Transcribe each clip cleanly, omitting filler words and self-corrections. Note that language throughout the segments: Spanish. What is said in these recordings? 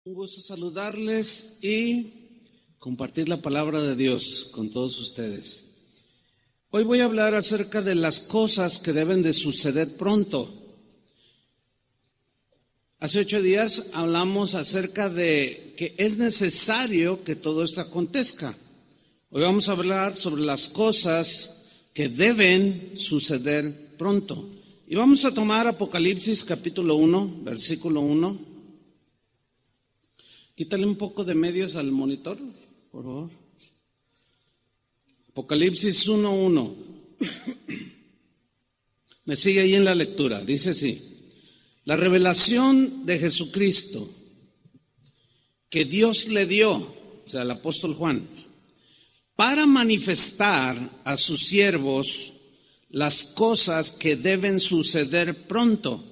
Un gusto saludarles y compartir la palabra de Dios con todos ustedes. Hoy voy a hablar acerca de las cosas que deben de suceder pronto. Hace 8 días hablamos acerca de que es necesario que todo esto acontezca. Hoy vamos a hablar sobre las cosas que deben suceder pronto. Y vamos a tomar Apocalipsis capítulo 1, versículo 1. Quítale un poco de medios al monitor, por favor. Apocalipsis 1:1. Me sigue ahí en la lectura. Dice así: la revelación de Jesucristo que Dios le dio, o sea, al apóstol Juan, para manifestar a sus siervos las cosas que deben suceder pronto.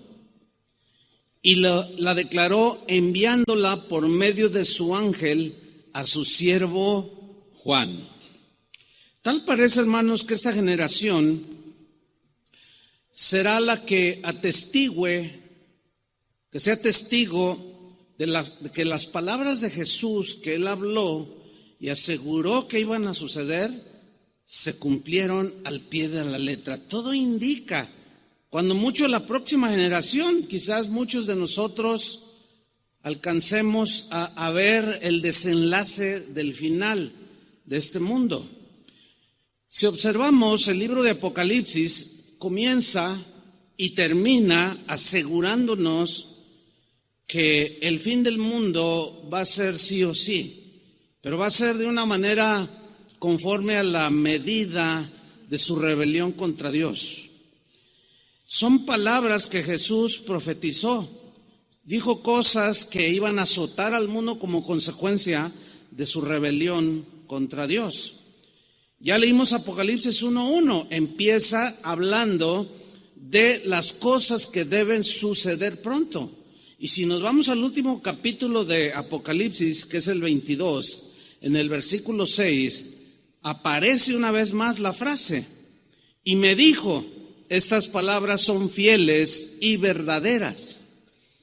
Y la declaró enviándola por medio de su ángel a su siervo Juan. Tal parece, hermanos, que esta generación será la que atestigüe, que sea testigo de que las palabras de Jesús que él habló y aseguró que iban a suceder, se cumplieron al pie de la letra. Todo indica, cuando mucho la próxima generación, quizás muchos de nosotros alcancemos a ver el desenlace del final de este mundo. Si observamos el libro de Apocalipsis, comienza y termina asegurándonos que el fin del mundo va a ser sí o sí, pero va a ser de una manera conforme a la medida de su rebelión contra Dios. Son palabras que Jesús profetizó. Dijo cosas que iban a azotar al mundo como consecuencia de su rebelión contra Dios. Ya leímos Apocalipsis 1:1. Empieza hablando de las cosas que deben suceder pronto. Y si nos vamos al último capítulo de Apocalipsis, que es el 22, en el versículo 6, aparece una vez más la frase: y me dijo, estas palabras son fieles y verdaderas.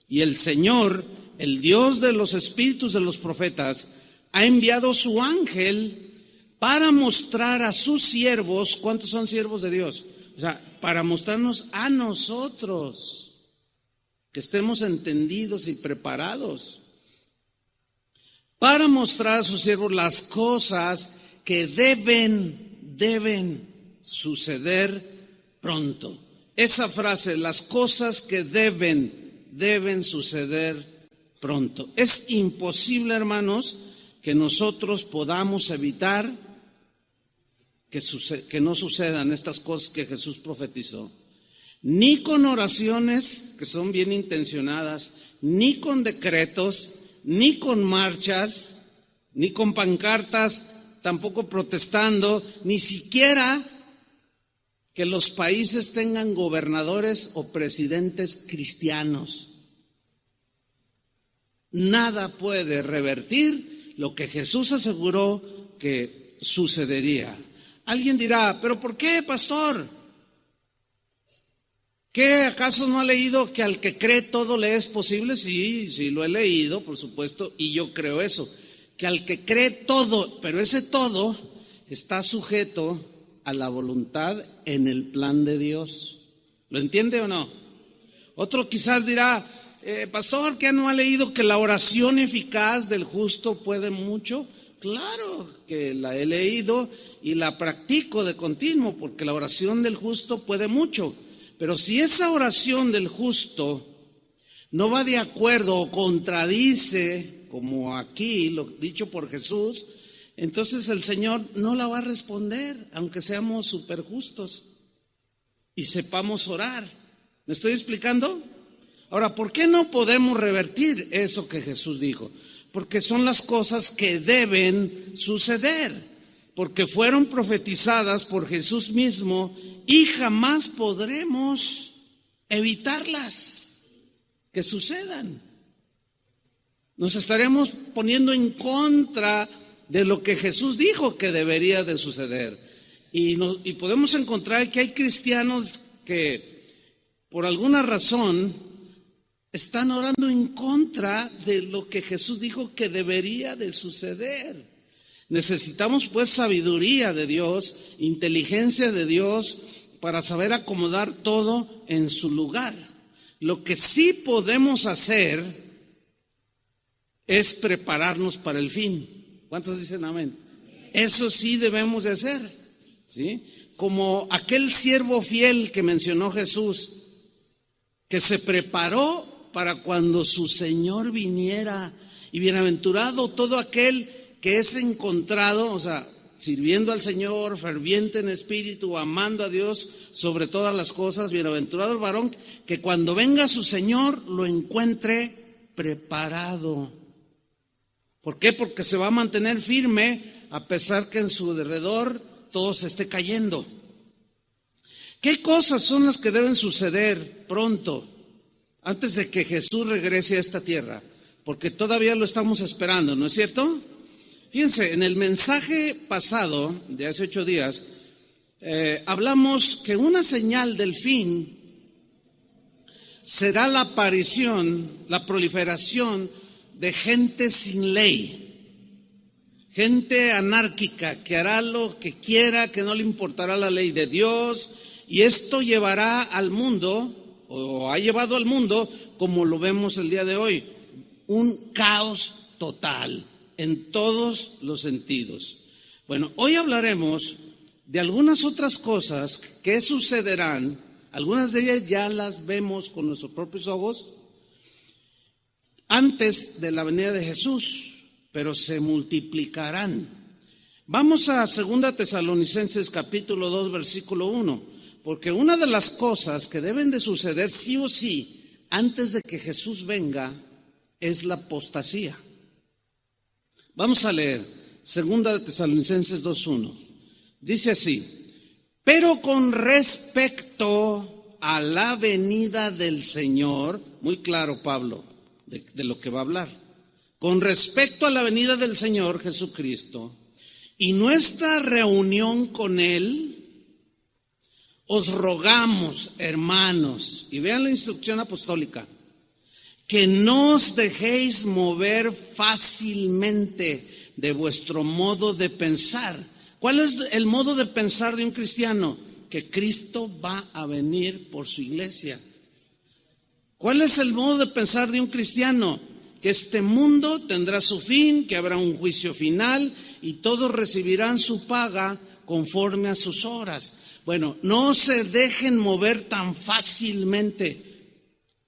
Y el Señor, el Dios de los espíritus de los profetas, ha enviado su ángel para mostrar a sus siervos. ¿Cuántos son siervos de Dios? O sea, para mostrarnos a nosotros, que estemos entendidos y preparados, para mostrar a sus siervos las cosas que deben suceder pronto. Esa frase, las cosas que deben suceder pronto. Es imposible, hermanos, que nosotros podamos evitar que no sucedan estas cosas que Jesús profetizó. Ni con oraciones que son bien intencionadas, ni con decretos, ni con marchas, ni con pancartas, tampoco protestando, ni siquiera que los países tengan gobernadores o presidentes cristianos. Nada puede revertir lo que Jesús aseguró que sucedería. Alguien dirá, ¿pero por qué, pastor? ¿Qué acaso no ha leído que al que cree todo le es posible? Sí, lo he leído, por supuesto, y yo creo eso, que al que cree todo, pero ese todo está sujeto a la voluntad en el plan de Dios. ¿Lo entiende o no? Otro quizás dirá, pastor, ¿qué no ha leído que la oración eficaz del justo puede mucho? Claro que la he leído y la practico de continuo, porque la oración del justo puede mucho. Pero si esa oración del justo no va de acuerdo o contradice, como aquí lo dicho por Jesús, entonces el Señor no la va a responder, aunque seamos súper justos y sepamos orar. ¿Me estoy explicando? Ahora, ¿por qué no podemos revertir eso que Jesús dijo? Porque son las cosas que deben suceder, porque fueron profetizadas por Jesús mismo y jamás podremos evitarlas que sucedan. Nos estaremos poniendo en contra de lo que Jesús dijo que debería de suceder. Y podemos encontrar que hay cristianos que por alguna razón están orando en contra de lo que Jesús dijo que debería de suceder. Necesitamos pues sabiduría de Dios, inteligencia de Dios para saber acomodar todo en su lugar. Lo que sí podemos hacer es prepararnos para el fin. ¿Cuántos dicen amén? Eso sí debemos de hacer, ¿sí? Como aquel siervo fiel que mencionó Jesús, que se preparó para cuando su Señor viniera. Y bienaventurado todo aquel que es encontrado, o sea, sirviendo al Señor, ferviente en espíritu, amando a Dios sobre todas las cosas. Bienaventurado el varón que cuando venga su Señor lo encuentre preparado. ¿Por qué? Porque se va a mantener firme a pesar que en su derredor todo se esté cayendo. ¿Qué cosas son las que deben suceder pronto, antes de que Jesús regrese a esta tierra? Porque todavía lo estamos esperando, ¿no es cierto? Fíjense, en el mensaje pasado, de hace 8 días, hablamos que una señal del fin será la aparición, la proliferación de gente sin ley, gente anárquica que hará lo que quiera, que no le importará la ley de Dios, y esto llevará al mundo, o ha llevado al mundo, como lo vemos el día de hoy, un caos total en todos los sentidos. Bueno, hoy hablaremos de algunas otras cosas que sucederán. Algunas de ellas ya las vemos con nuestros propios ojos antes de la venida de Jesús, pero se multiplicarán. Vamos a 2 Tesalonicenses capítulo 2 versículo 1, porque una de las cosas que deben de suceder sí o sí antes de que Jesús venga es la apostasía. Vamos a leer 2 Tesalonicenses 2:1. Dice así: pero con respecto a la venida del Señor, muy claro Pablo de lo que va a hablar, con respecto a la venida del Señor Jesucristo y nuestra reunión con Él, os rogamos, hermanos, y vean la instrucción apostólica, que no os dejéis mover fácilmente de vuestro modo de pensar. ¿Cuál es el modo de pensar de un cristiano? Que Cristo va a venir por su iglesia. ¿Cuál es el modo de pensar de un cristiano? Que este mundo tendrá su fin, que habrá un juicio final y todos recibirán su paga conforme a sus obras. Bueno, no se dejen mover tan fácilmente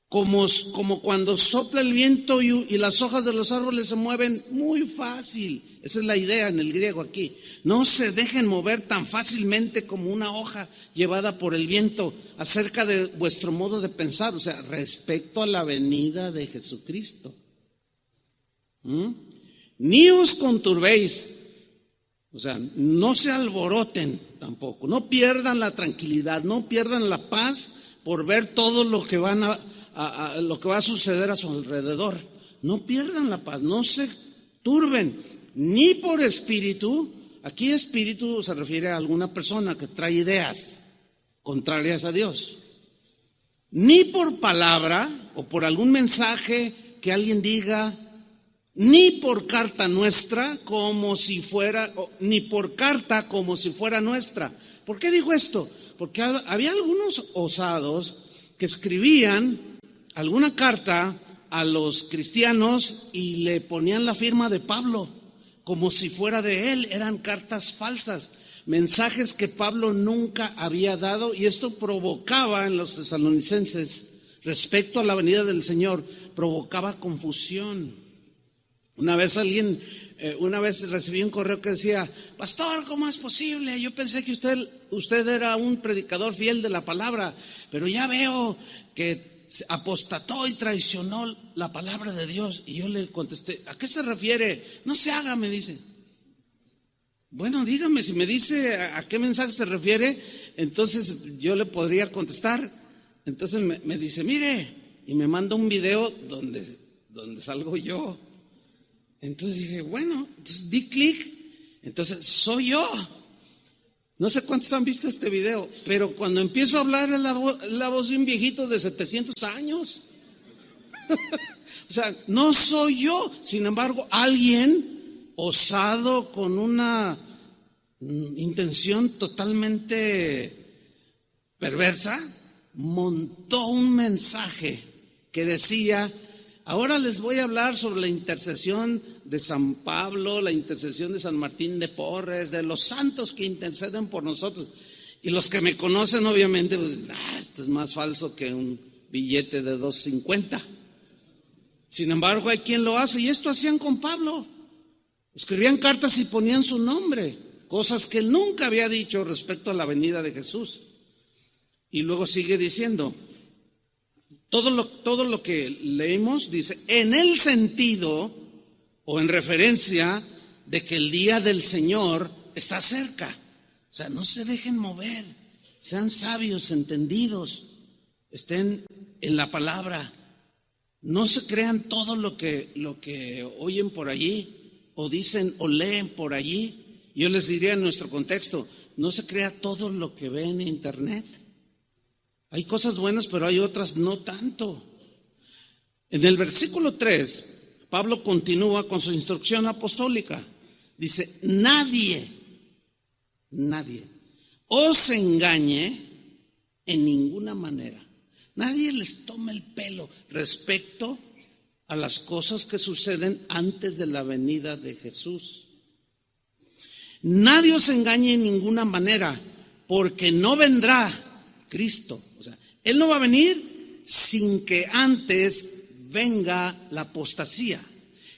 como cuando sopla el viento y las hojas de los árboles se mueven muy fácil. Esa es la idea en el griego aquí. No se dejen mover tan fácilmente como una hoja llevada por el viento acerca de vuestro modo de pensar, o sea, respecto a la venida de Jesucristo. Ni os conturbéis, o sea, no se alboroten tampoco, no pierdan la tranquilidad, no pierdan la paz por ver todo lo que lo que va a suceder a su alrededor. No pierdan la paz, no se turben, ni por espíritu. Aquí espíritu se refiere a alguna persona que trae ideas contrarias a Dios. Ni por palabra o por algún mensaje que alguien diga, ni por carta nuestra como si fuera, ni por carta como si fuera nuestra. ¿Por qué digo esto? Porque había algunos osados que escribían alguna carta a los cristianos y le ponían la firma de Pablo como si fuera de él. Eran cartas falsas, mensajes que Pablo nunca había dado, y esto provocaba en los tesalonicenses respecto a la venida del Señor, provocaba confusión. Una vez recibí un correo que decía: pastor, ¿cómo es posible? Yo pensé que usted era un predicador fiel de la palabra, pero ya veo que apostató y traicionó la palabra de Dios. Y yo le contesté: ¿a qué se refiere? No se haga, me dice. Bueno, dígame, si me dice a qué mensaje se refiere, entonces yo le podría contestar. Entonces me dice: mire, y me manda un video donde salgo yo. Entonces dije, bueno, entonces di clic, entonces soy yo. No sé cuántos han visto este video, pero cuando empiezo a hablar la voz de un viejito de 700 años. O sea, no soy yo. Sin embargo, alguien osado con una intención totalmente perversa montó un mensaje que decía: ahora les voy a hablar sobre la intercesión de San Pablo, la intercesión de San Martín de Porres, de los santos que interceden por nosotros. Y los que me conocen, obviamente, pues, esto es más falso que un billete de $2.50. Sin embargo, hay quien lo hace, y esto hacían con Pablo. Escribían cartas y ponían su nombre, cosas que él nunca había dicho respecto a la venida de Jesús. Y luego sigue diciendo, todo lo que leímos dice, en el sentido o en referencia de que el día del Señor está cerca. O sea, no se dejen mover, sean sabios, entendidos, estén en la palabra. No se crean todo lo que oyen por allí o dicen o leen por allí. Yo les diría en nuestro contexto, no se crea todo lo que ve en internet. Hay cosas buenas, pero hay otras no tanto. En el versículo 3, Pablo continúa con su instrucción apostólica. Dice, nadie os engañe en ninguna manera. Nadie les tome el pelo respecto a las cosas que suceden antes de la venida de Jesús. Nadie os engañe en ninguna manera, porque no vendrá Cristo. O sea, Él no va a venir sin que antes venga la apostasía.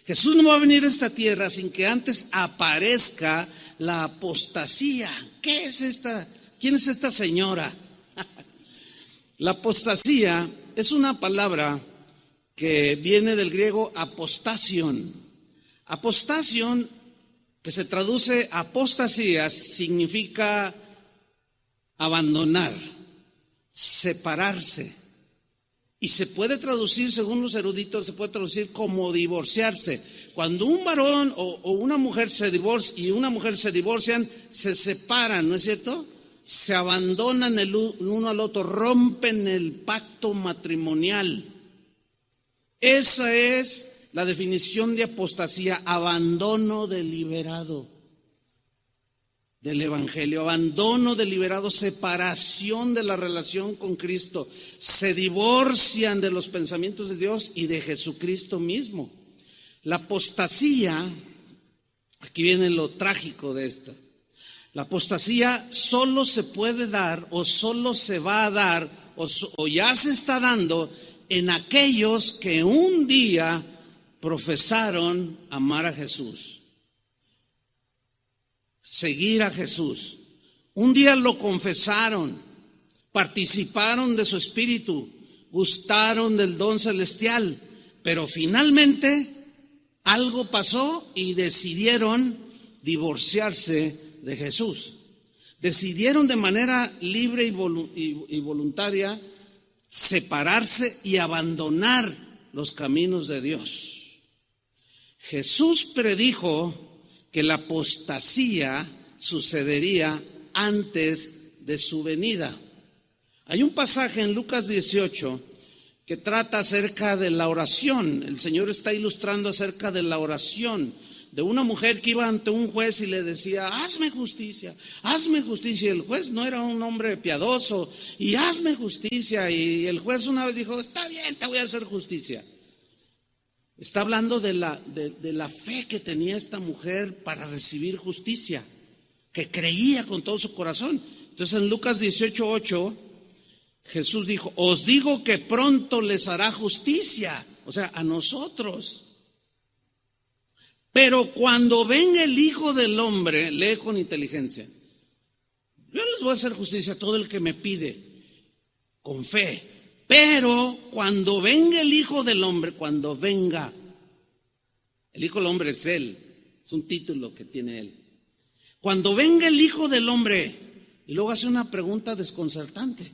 Jesús no va a venir a esta tierra sin que antes aparezca la apostasía. ¿Qué es esta? ¿Quién es esta señora? La apostasía es una palabra que viene del griego apostasion. Apostasion, que se traduce apostasía, significa abandonar, separarse. Y se puede traducir, según los eruditos, se puede traducir como divorciarse. Cuando un varón o una mujer se divorcian, se separan, ¿no es cierto? Se abandonan el uno al otro, rompen el pacto matrimonial. Esa es la definición de apostasía, abandono deliberado del evangelio, abandono deliberado, separación de la relación con Cristo. Se divorcian de los pensamientos de Dios y de Jesucristo mismo. La apostasía, aquí viene lo trágico de esta. La apostasía solo se puede dar o solo se va a dar o ya se está dando en aquellos que un día profesaron amar a Jesús, seguir a Jesús. Un día lo confesaron, participaron de su espíritu, gustaron del don celestial, pero finalmente algo pasó y decidieron divorciarse de Jesús. Decidieron de manera libre y voluntaria separarse y abandonar los caminos de Dios. Jesús predijo que la apostasía sucedería antes de su venida. Hay un pasaje en Lucas 18 que trata acerca de la oración. El Señor está ilustrando acerca de la oración de una mujer que iba ante un juez y le decía, hazme justicia, hazme justicia. Y el juez no era un hombre piadoso, y hazme justicia. Y el juez una vez dijo, está bien, te voy a hacer justicia. Está hablando de la fe que tenía esta mujer para recibir justicia, que creía con todo su corazón. Entonces en Lucas 18:8 Jesús dijo, os digo que pronto les hará justicia, o sea, a nosotros. Pero cuando venga el Hijo del Hombre, lee con inteligencia, yo les voy a hacer justicia a todo el que me pide, con fe. Pero cuando venga el Hijo del Hombre, cuando venga, el Hijo del Hombre es Él, es un título que tiene Él. Cuando venga el Hijo del Hombre, y luego hace una pregunta desconcertante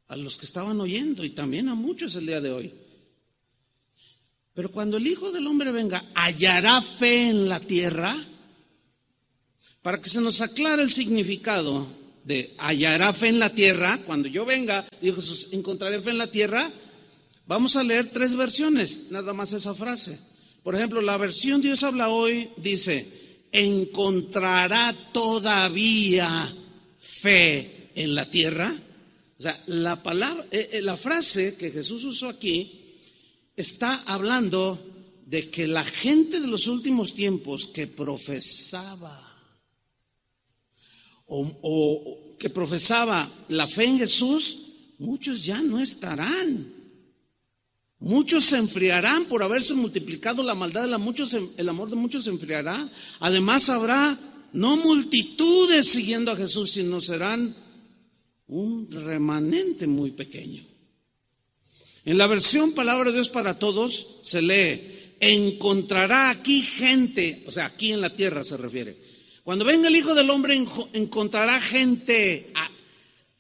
a los que estaban oyendo y también a muchos el día de hoy. Pero cuando el Hijo del Hombre venga, ¿hallará fe en la tierra? Para que se nos aclare el significado de hallará fe en la tierra, cuando yo venga, dijo Jesús, ¿encontraré fe en la tierra? Vamos a leer 3 versiones, nada más esa frase. Por ejemplo, la versión Dios habla hoy dice: ¿encontrará todavía fe en la tierra? O sea, la palabra, la frase que Jesús usó aquí está hablando de que la gente de los últimos tiempos que profesaba o que profesaba la fe en Jesús, muchos ya no estarán. Muchos se enfriarán por haberse multiplicado la maldad el amor de muchos se enfriará. Además habrá no multitudes siguiendo a Jesús, sino serán un remanente muy pequeño. En la versión Palabra de Dios para Todos se lee: encontrará aquí gente, o sea, aquí en la tierra se refiere. Cuando venga el Hijo del Hombre encontrará gente,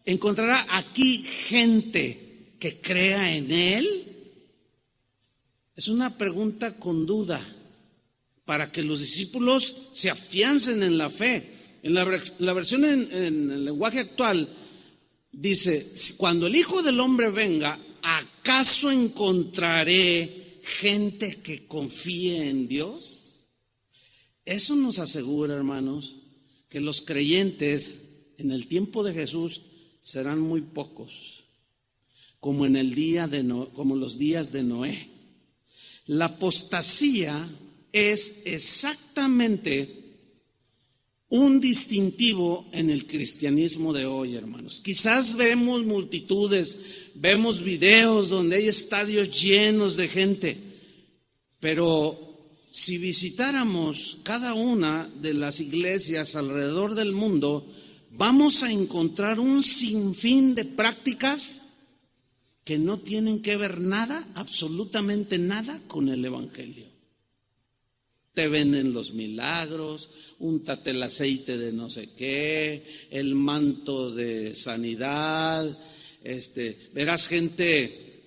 encontrará aquí gente que crea en Él. Es una pregunta con duda para que los discípulos se afiancen en la fe. En la versión en el lenguaje actual dice: cuando el Hijo del Hombre venga, ¿acaso encontraré gente que confíe en Dios? Eso nos asegura, hermanos, que los creyentes en el tiempo de Jesús serán muy pocos, como en el día de como los días de Noé. La apostasía es exactamente un distintivo en el cristianismo de hoy, hermanos. Quizás vemos multitudes, vemos videos donde hay estadios llenos de gente, pero si visitáramos cada una de las iglesias alrededor del mundo, vamos a encontrar un sinfín de prácticas que no tienen que ver nada, absolutamente nada, con el evangelio. Te venden los milagros, úntate el aceite de no sé qué, el manto de sanidad, verás gente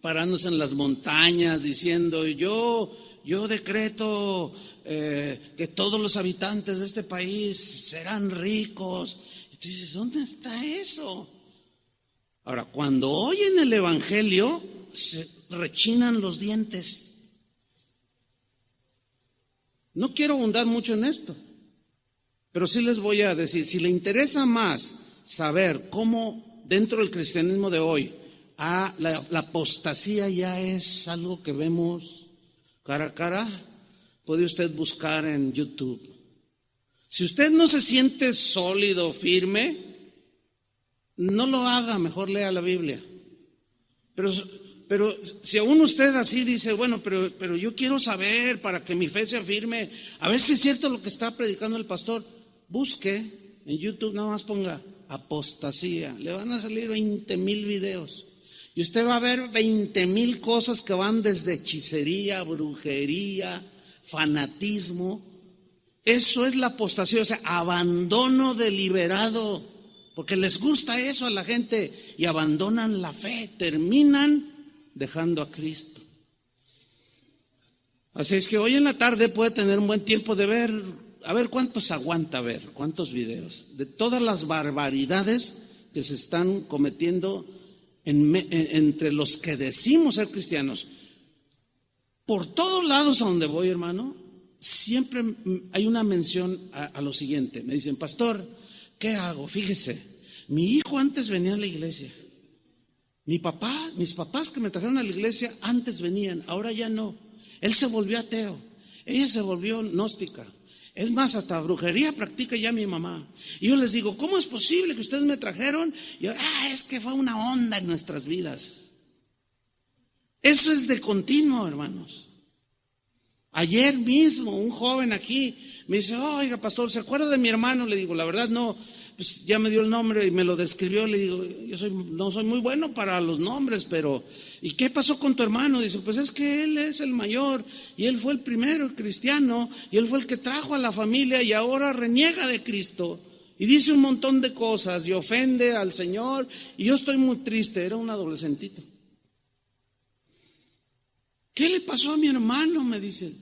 parándose en las montañas diciendo: yo decreto que todos los habitantes de este país serán ricos. Y tú dices: ¿dónde está eso? Ahora, cuando oyen el evangelio, se rechinan los dientes. No quiero abundar mucho en esto, pero sí les voy a decir: si le interesa más saber cómo dentro del cristianismo de hoy la apostasía ya es algo que vemos cara a cara, puede usted buscar en YouTube. Si usted no se siente sólido, firme, no lo haga, mejor lea la Biblia. Pero si aún usted así dice: bueno, pero yo quiero saber para que mi fe sea firme, a ver si es cierto lo que está predicando el pastor, busque en YouTube, nada más ponga apostasía, le van a salir 20,000 videos y usted va a ver 20,000 cosas que van desde hechicería, brujería, fanatismo. Eso es la apostasía, o sea, abandono deliberado, porque les gusta eso a la gente y abandonan la fe, terminan dejando a Cristo. Así es que hoy en la tarde puede tener un buen tiempo de ver, a ver cuántos aguanta ver, cuántos videos, de todas las barbaridades que se están cometiendo entre los que decimos ser cristianos. Por todos lados a donde voy, hermano, siempre hay una mención a lo siguiente. Me dicen: pastor, ¿qué hago? Fíjese, mi hijo antes venía a la iglesia. Mis papás que me trajeron a la iglesia antes venían, ahora ya no. Él se volvió ateo, ella se volvió gnóstica. Es más, hasta brujería practica ya mi mamá. Y yo les digo: ¿cómo es posible que ustedes me trajeron? Y yo, es que fue una onda en nuestras vidas. Eso es de continuo, hermanos. Ayer mismo un joven aquí me dice: oiga, pastor, ¿se acuerda de mi hermano? Le digo: la verdad no. Pues ya me dio el nombre y me lo describió. Le digo: no soy muy bueno para los nombres, pero ¿y qué pasó con tu hermano? Dice: pues es que él es el mayor y él fue el primero cristiano y él fue el que trajo a la familia y ahora reniega de Cristo y dice un montón de cosas y ofende al Señor y yo estoy muy triste. Era un adolescentito. ¿Qué le pasó a mi hermano? Me dice.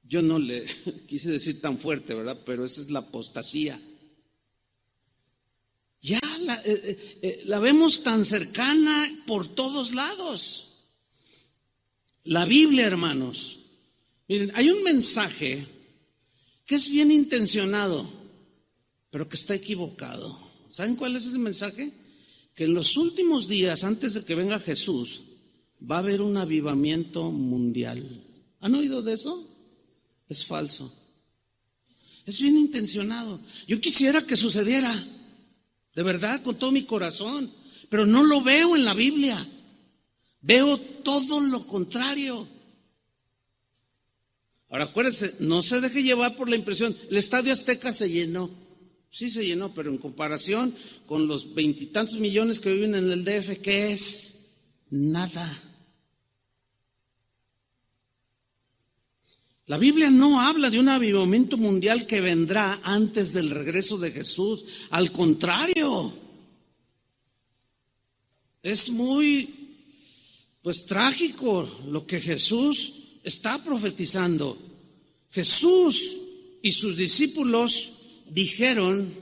Yo no le quise decir tan fuerte, ¿verdad? Pero esa es la apostasía. Ya la vemos tan cercana por todos lados. La Biblia, hermanos, miren, hay un mensaje que es bien intencionado, pero que está equivocado. ¿Saben cuál es ese mensaje? Que en los últimos días, antes de que venga Jesús, va a haber un avivamiento mundial. ¿Han oído de eso? Es falso. Es bien intencionado. Yo quisiera que sucediera, de verdad, con todo mi corazón, pero no lo veo en la Biblia. Veo todo lo contrario. Ahora acuérdense, no se deje llevar por la impresión. El Estadio Azteca se llenó. Sí se llenó, pero en comparación con los 20 y tantos millones que viven en el DF, ¿qué es? Nada. La Biblia no habla de un avivamiento mundial que vendrá antes del regreso de Jesús. Al contrario, es muy, trágico lo que Jesús está profetizando. Jesús y sus discípulos dijeron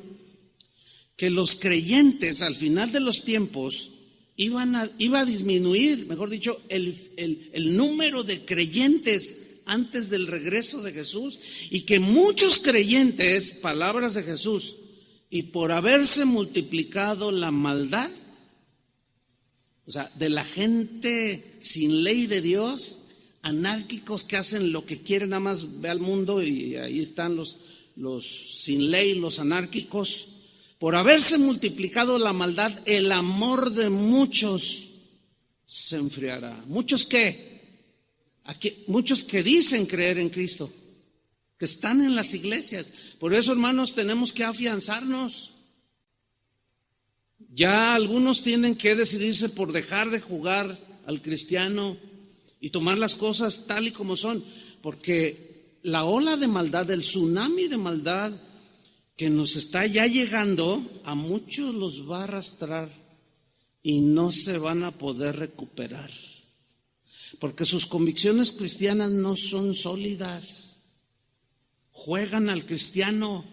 que los creyentes al final de los tiempos iba a disminuir, mejor dicho, el número de creyentes antes del regreso de Jesús, y que muchos creyentes, palabras de Jesús, y por haberse multiplicado la maldad, o sea, de la gente sin ley de Dios, anárquicos que hacen lo que quieren, nada más ve al mundo y ahí están los sin ley, los anárquicos. Por haberse multiplicado la maldad, el amor de muchos se enfriará. ¿Muchos qué? Muchos que dicen creer en Cristo, que están en las iglesias. Por eso, hermanos, tenemos que afianzarnos. Ya algunos tienen que decidirse por dejar de jugar al cristiano y tomar las cosas tal y como son, porque la ola de maldad, el tsunami de maldad que nos está ya llegando, a muchos los va a arrastrar y no se van a poder recuperar, porque sus convicciones cristianas no son sólidas, juegan al cristiano.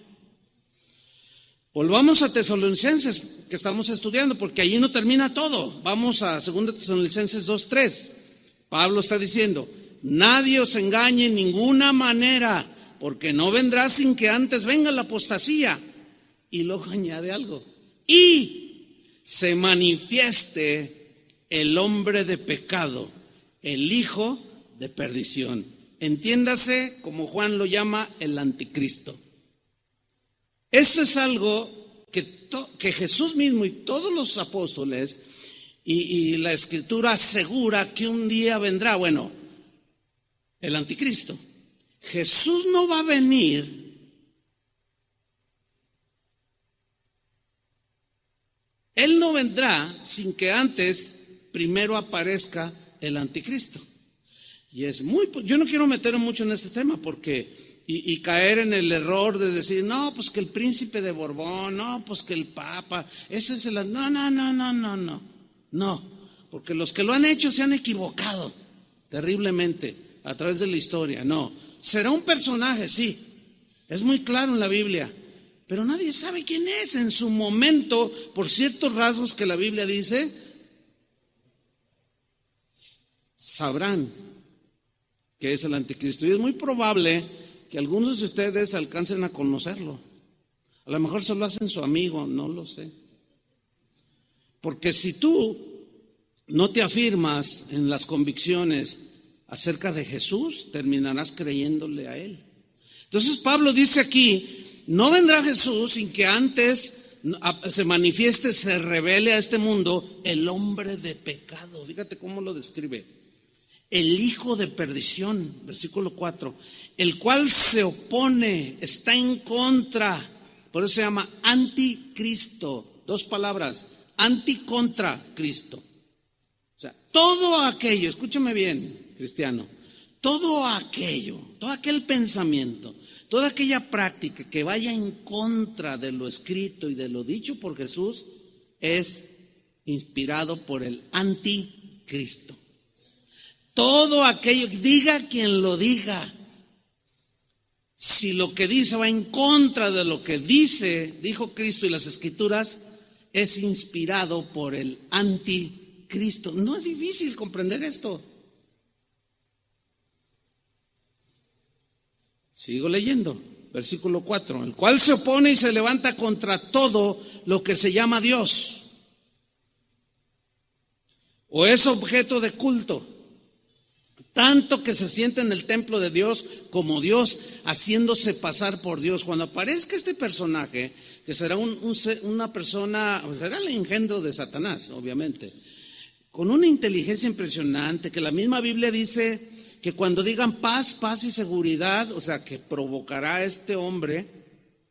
Volvamos a Tesalonicenses, que estamos estudiando, porque allí no termina todo. Vamos a 2 Tesalonicenses 2:3. Pablo está diciendo: nadie os engañe en ninguna manera, porque no vendrá sin que antes venga la apostasía. Y luego añade algo: y se manifieste el hombre de pecado, el hijo de perdición. Entiéndase, como Juan lo llama, el anticristo. Esto es algo que Jesús mismo y todos los apóstoles y la Escritura asegura que un día vendrá. Bueno, el anticristo. Jesús no va a venir Él no vendrá sin que antes primero aparezca el anticristo. Y yo no quiero meterme mucho en este tema porque y caer en el error de decir, no, pues que el príncipe de Borbón, no, pues que el papa, ese es el... No, porque los que lo han hecho se han equivocado terriblemente a través de la historia. No, será un personaje, sí, es muy claro en la Biblia, pero nadie sabe quién es. En su momento, por ciertos rasgos que la Biblia dice, sabrán que es el anticristo. Y es muy probable que algunos de ustedes alcancen a conocerlo. A lo mejor se lo hacen su amigo, no lo sé. Porque si tú no te afirmas en las convicciones acerca de Jesús, terminarás creyéndole a Él. Entonces Pablo dice aquí, no vendrá Jesús sin que antes se manifieste, se revele a este mundo el hombre de pecado. Fíjate cómo lo describe. El hijo de perdición, versículo 4, el cual se opone, está en contra, por eso se llama anticristo. Dos palabras, anti contra Cristo. O sea, todo aquello, escúchame bien, cristiano, todo aquel pensamiento, toda aquella práctica que vaya en contra de lo escrito y de lo dicho por Jesús es inspirado por el anticristo. Todo aquello, diga quien lo diga, si lo que dice va en contra de lo que dijo Cristo y las Escrituras, es inspirado por el anticristo. No es difícil comprender esto. Sigo leyendo, versículo 4, el cual se opone y se levanta contra todo lo que se llama Dios o es objeto de culto, tanto que se sienta en el templo de Dios como Dios, haciéndose pasar por Dios. Cuando aparezca este personaje, que será una persona, será el engendro de Satanás, obviamente, con una inteligencia impresionante, que la misma Biblia dice que cuando digan paz, paz y seguridad, o sea, que provocará a este hombre,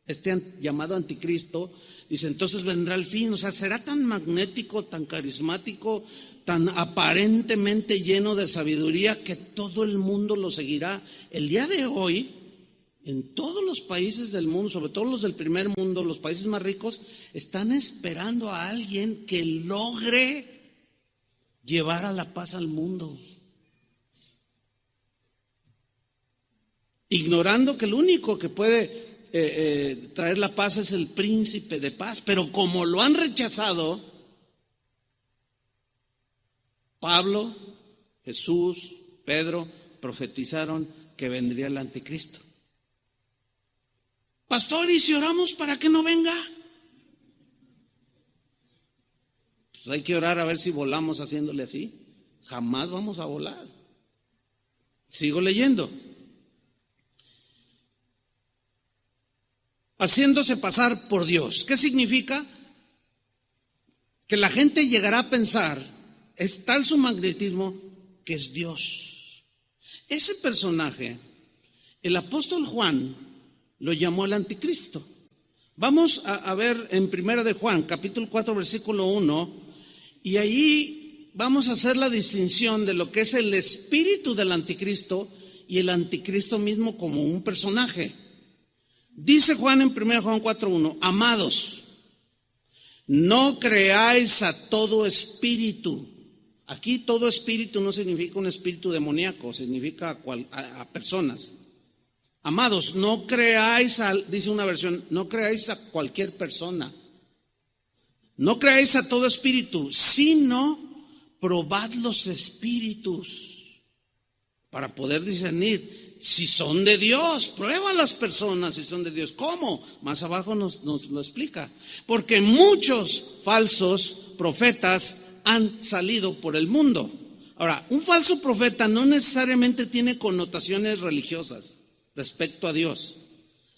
este llamado anticristo, dice, entonces vendrá el fin. O sea, será tan magnético, tan carismático, tan aparentemente lleno de sabiduría que todo el mundo lo seguirá. El día de hoy, en todos los países del mundo, sobre todo los del primer mundo, los países más ricos, están esperando a alguien que logre llevar a la paz al mundo, ignorando que el único que puede traer la paz es el príncipe de paz. Pero como lo han rechazado, Pablo, Jesús, Pedro profetizaron que vendría el anticristo. Pastor, ¿y si oramos para que no venga? Pues hay que orar a ver si volamos haciéndole así. Jamás vamos a volar. Sigo leyendo. Haciéndose pasar por Dios. ¿Qué significa? Que la gente llegará a pensar, es tal su magnetismo, que es Dios. Ese personaje, el apóstol Juan lo llamó el anticristo. Vamos a ver en Primera de Juan, capítulo 4, versículo 1, y ahí vamos a hacer la distinción de lo que es el espíritu del anticristo y el anticristo mismo como un personaje. Dice Juan en 1 Juan 4:1, amados, no creáis a todo espíritu. Aquí todo espíritu no significa un espíritu demoníaco, significa a personas. Amados, no creáis dice una versión, no creáis a cualquier persona. No creáis a todo espíritu, sino probad los espíritus para poder discernir si son de Dios. Prueba a las personas si son de Dios. ¿Cómo? Más abajo nos lo explica. Porque muchos falsos profetas han salido por el mundo. Ahora, un falso profeta no necesariamente tiene connotaciones religiosas respecto a Dios,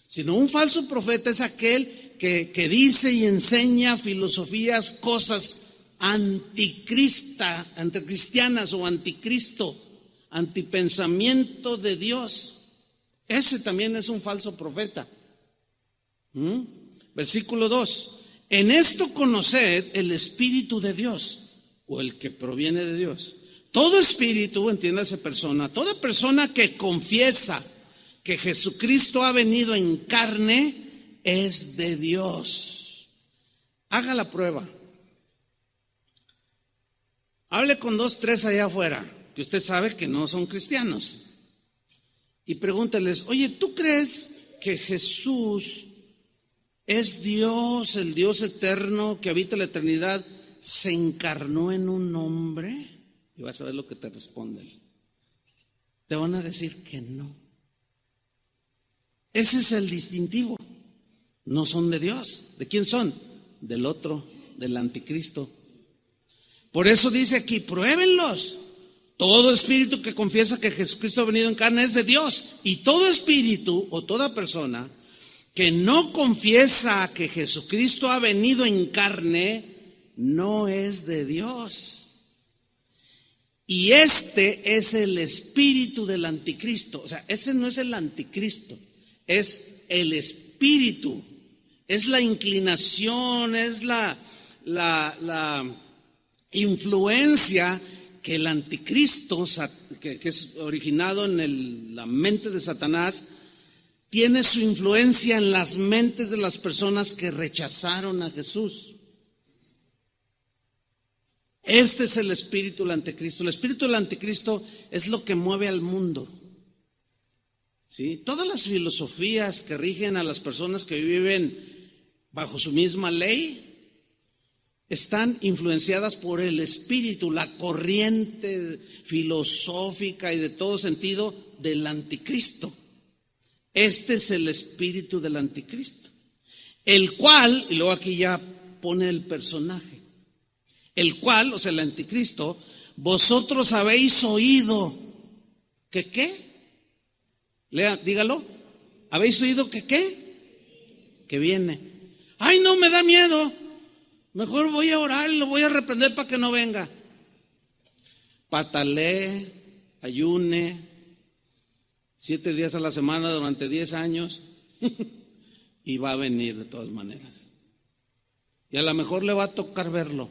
sino un falso profeta es aquel que dice y enseña filosofías, cosas anticristianas o anticristo, antipensamiento de Dios. Ese también es un falso profeta. Versículo 2. En esto conoced el Espíritu de Dios, o el que proviene de Dios. Todo espíritu, entiéndase persona, toda persona que confiesa que Jesucristo ha venido en carne es de Dios. Haga la prueba. Hable con 2, 3 allá afuera, que usted sabe que no son cristianos, y pregúnteles, oye, ¿tú crees que Jesús es Dios, el Dios eterno que habita la eternidad, se encarnó en un hombre? Y vas a ver lo que te responden. Te van a decir que no. Ese es el distintivo. No son de Dios. ¿De quién son? Del otro, del anticristo. Por eso dice aquí, pruébenlos. Todo espíritu que confiesa que Jesucristo ha venido en carne es de Dios. Y todo espíritu o toda persona que no confiesa que Jesucristo ha venido en carne no es de Dios. Y este es el espíritu del anticristo. O sea, ese no es el anticristo, es el espíritu, es la inclinación, es la influencia que el anticristo, que es originado en la mente de Satanás, tiene su influencia en las mentes de las personas que rechazaron a Jesús. Este es el espíritu del anticristo. El espíritu del anticristo es lo que mueve al mundo. ¿Sí? Todas las filosofías que rigen a las personas que viven bajo su misma ley están influenciadas por el espíritu, la corriente filosófica y de todo sentido del anticristo. Este es el espíritu del anticristo, el cual, y luego aquí ya pone el personaje, el cual, o sea, el anticristo, vosotros habéis oído que qué, lea, dígalo, habéis oído que qué, que viene. Ay, no, me da miedo, mejor voy a orar y lo voy a reprender para que no venga. Patalee, ayune 7 días a la semana durante 10 años y va a venir de todas maneras. Y a lo mejor le va a tocar verlo.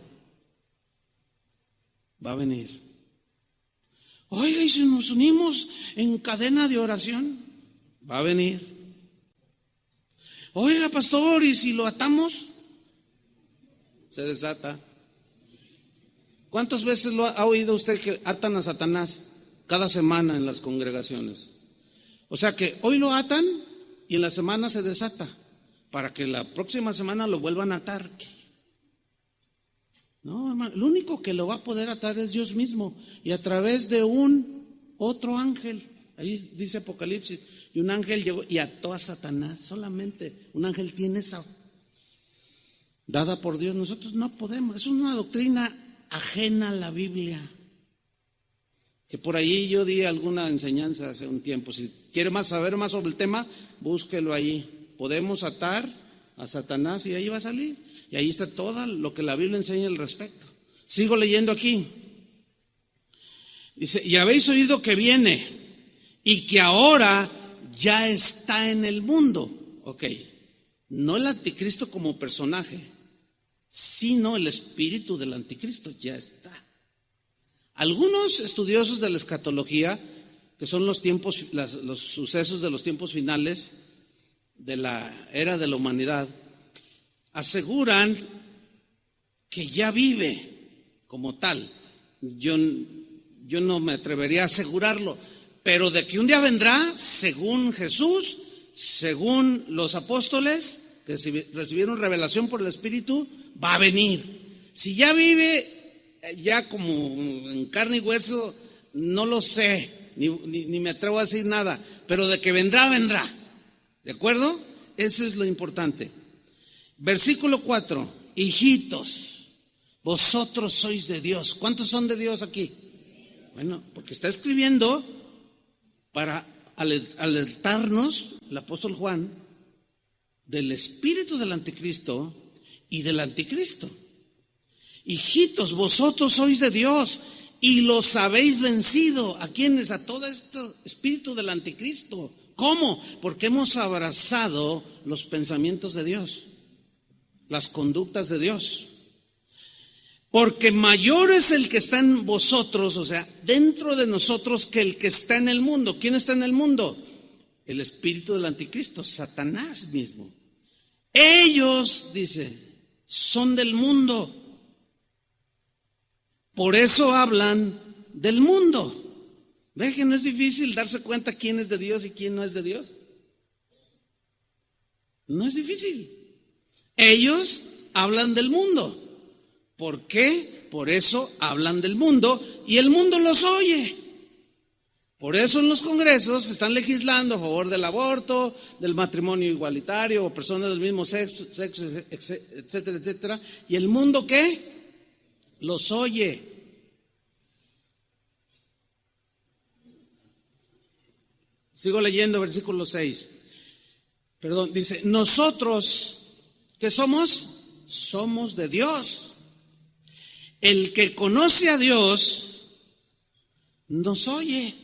Va a venir. Oiga, ¿y si nos unimos en cadena de oración? Va a venir. Oiga, pastor, ¿y si lo atamos? Se desata. ¿Cuántas veces lo ha oído usted que atan a Satanás? Cada semana en las congregaciones. O sea que hoy lo atan y en la semana se desata, para que la próxima semana lo vuelvan a atar. No, hermano, lo único que lo va a poder atar es Dios mismo, y a través de un otro ángel. Ahí dice Apocalipsis, y un ángel llegó y ató a Satanás. Solamente un ángel tiene esa dada por Dios. Nosotros no podemos. Es una doctrina ajena a la Biblia, que por ahí yo di alguna enseñanza hace un tiempo. Si quiere saber más sobre el tema, búsquelo ahí. Podemos atar a Satanás y ahí va a salir. Y ahí está todo lo que la Biblia enseña al respecto. Sigo leyendo aquí. Dice, y habéis oído que viene y que ahora ya está en el mundo. Ok, no el anticristo como personaje, sino el espíritu del anticristo ya está. Algunos estudiosos de la escatología, que son los tiempos, los sucesos de los tiempos finales de la era de la humanidad, aseguran que ya vive como tal. Yo no me atrevería a asegurarlo, pero de que un día vendrá, según Jesús, según los apóstoles que recibieron revelación por el Espíritu, va a venir. Si ya vive ya como en carne y hueso, no lo sé, ni me atrevo a decir nada, pero de que vendrá, vendrá. ¿De acuerdo? Eso es lo importante. Versículo 4, hijitos, vosotros sois de Dios. ¿Cuántos son de Dios aquí? Bueno, porque está escribiendo para alertarnos el apóstol Juan del espíritu del anticristo y del anticristo. Hijitos, vosotros sois de Dios y los habéis vencido. ¿A quiénes? A todo este espíritu del anticristo. ¿Cómo? Porque hemos abrazado los pensamientos de Dios, las conductas de Dios. Porque mayor es el que está en vosotros, o sea, dentro de nosotros, que el que está en el mundo. ¿Quién está en el mundo? El espíritu del anticristo, Satanás mismo. Ellos, dice, son del mundo. Por eso hablan del mundo. ¿Ve que no es difícil darse cuenta quién es de Dios y quién no es de Dios? No es difícil. Ellos hablan del mundo. ¿Por qué? Por eso hablan del mundo y el mundo los oye. Por eso en los congresos están legislando a favor del aborto, del matrimonio igualitario o personas del mismo sexo, etcétera, etcétera. ¿Y el mundo qué? Los oye. Sigo leyendo versículo 6. Perdón, dice, nosotros, ¿qué somos? Somos de Dios. El que conoce a Dios nos oye.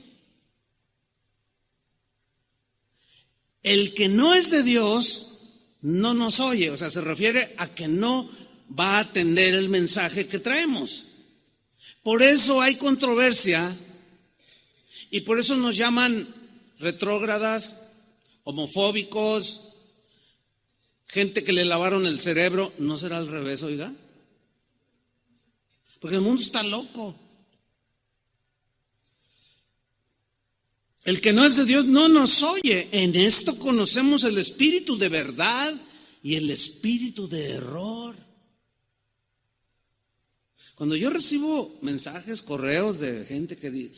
El que no es de Dios no nos oye. O sea, se refiere a que no va a atender el mensaje que traemos. Por eso hay controversia y por eso nos llaman retrógradas, homofóbicos, gente que le lavaron el cerebro. ¿No será al revés, oiga? Porque el mundo está loco. El que no es de Dios no nos oye. En esto conocemos el espíritu de verdad y el espíritu de error. Cuando yo recibo mensajes, correos de gente que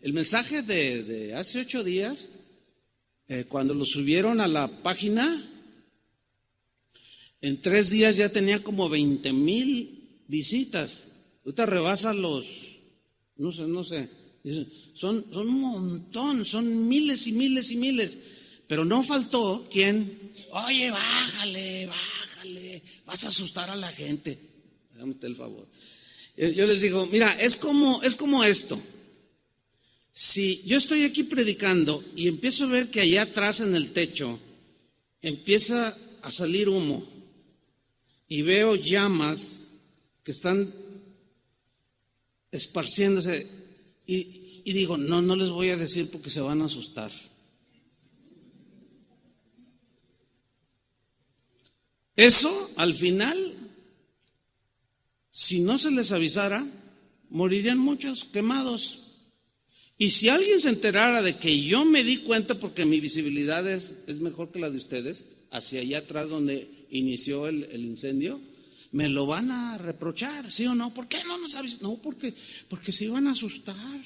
el mensaje de hace 8 días Cuando lo subieron a la página, en 3 días ya tenía como 20,000 visitas. Ahorita rebasa los, no sé, son un montón, son miles y miles y miles. Pero no faltó quien, oye, bájale, vas a asustar a la gente. Hágame usted el favor. Yo les digo, mira, es como esto. Si yo estoy aquí predicando y empiezo a ver que allá atrás en el techo empieza a salir humo y veo llamas que están esparciéndose y digo, no les voy a decir porque se van a asustar. Eso, al final, si no se les avisara, morirían muchos quemados. Y si alguien se enterara de que yo me di cuenta, porque mi visibilidad es mejor que la de ustedes, hacia allá atrás donde inició el incendio, me lo van a reprochar, ¿sí o no? ¿Por qué no nos avisan? No, porque se iban a asustar.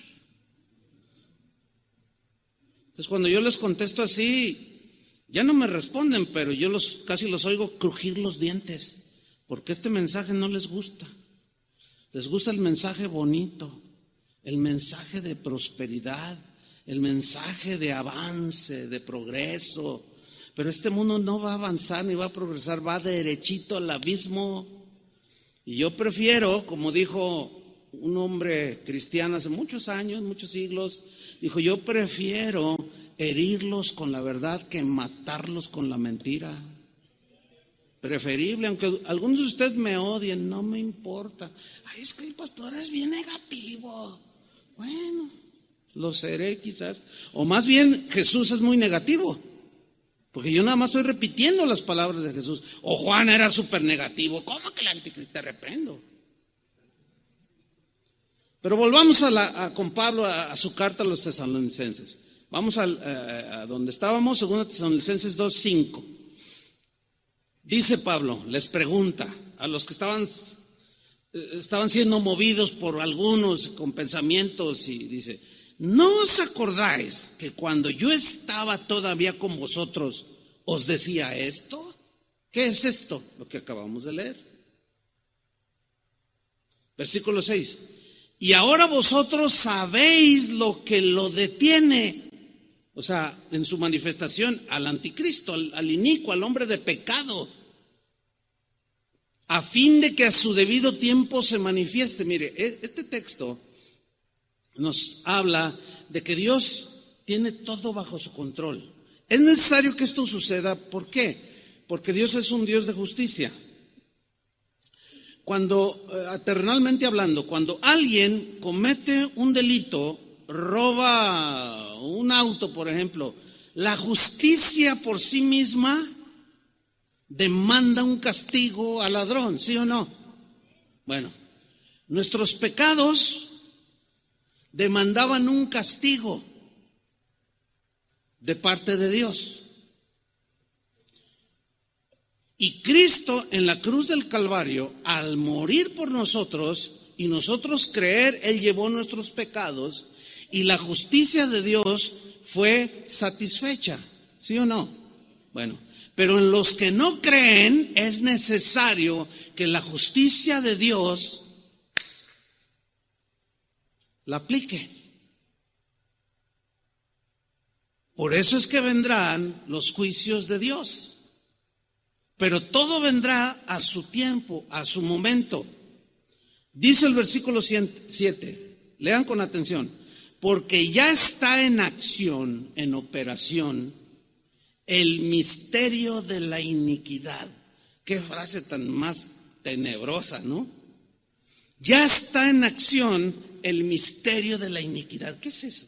Entonces cuando yo les contesto así, ya no me responden, pero yo casi los oigo crujir los dientes, porque este mensaje no les gusta. Les gusta el mensaje bonito, el mensaje de prosperidad, el mensaje de avance, de progreso. Pero este mundo no va a avanzar ni va a progresar, va derechito al abismo. Y yo prefiero, como dijo un hombre cristiano hace muchos años, muchos siglos, dijo, yo prefiero herirlos con la verdad que matarlos con la mentira. Preferible, aunque algunos de ustedes me odien, no me importa. Ay, es que el pastor es bien negativo. Bueno, lo seré quizás. O más bien, Jesús es muy negativo, porque yo nada más estoy repitiendo las palabras de Jesús. O Juan era súper negativo. ¿Cómo que el anticristo? Te reprendo. Pero volvamos con Pablo a su carta a los tesalonicenses. Vamos a donde estábamos, 2 Tesalonicenses 2:5. Dice Pablo, les pregunta a los que estaban siendo movidos por algunos con pensamientos, y dice, ¿no os acordáis que cuando yo estaba todavía con vosotros os decía esto? ¿Qué es esto? Lo que acabamos de leer. Versículo 6. Y ahora vosotros sabéis lo que lo detiene. O sea, en su manifestación al anticristo, al inicuo, al hombre de pecado, a fin de que a su debido tiempo se manifieste. Mire, este texto nos habla de que Dios tiene todo bajo su control. Es necesario que esto suceda. ¿Por qué? Porque Dios es un Dios de justicia. Cuando, terrenalmente hablando, cuando alguien comete un delito, roba un auto, por ejemplo, la justicia por sí misma demanda un castigo al ladrón, ¿sí o no? Bueno, nuestros pecados demandaban un castigo de parte de Dios. Y Cristo en la cruz del Calvario, al morir por nosotros y nosotros creer, Él llevó nuestros pecados y la justicia de Dios fue satisfecha, ¿sí o no? Bueno, pero en los que no creen es necesario que la justicia de Dios la aplique. Por eso es que vendrán los juicios de Dios. Pero todo vendrá a su tiempo, a su momento. Dice el versículo 7, lean con atención, porque ya está en acción, en operación, el misterio de la iniquidad. Qué frase tan más tenebrosa, ¿no? Ya está en acción el misterio de la iniquidad. ¿Qué es eso?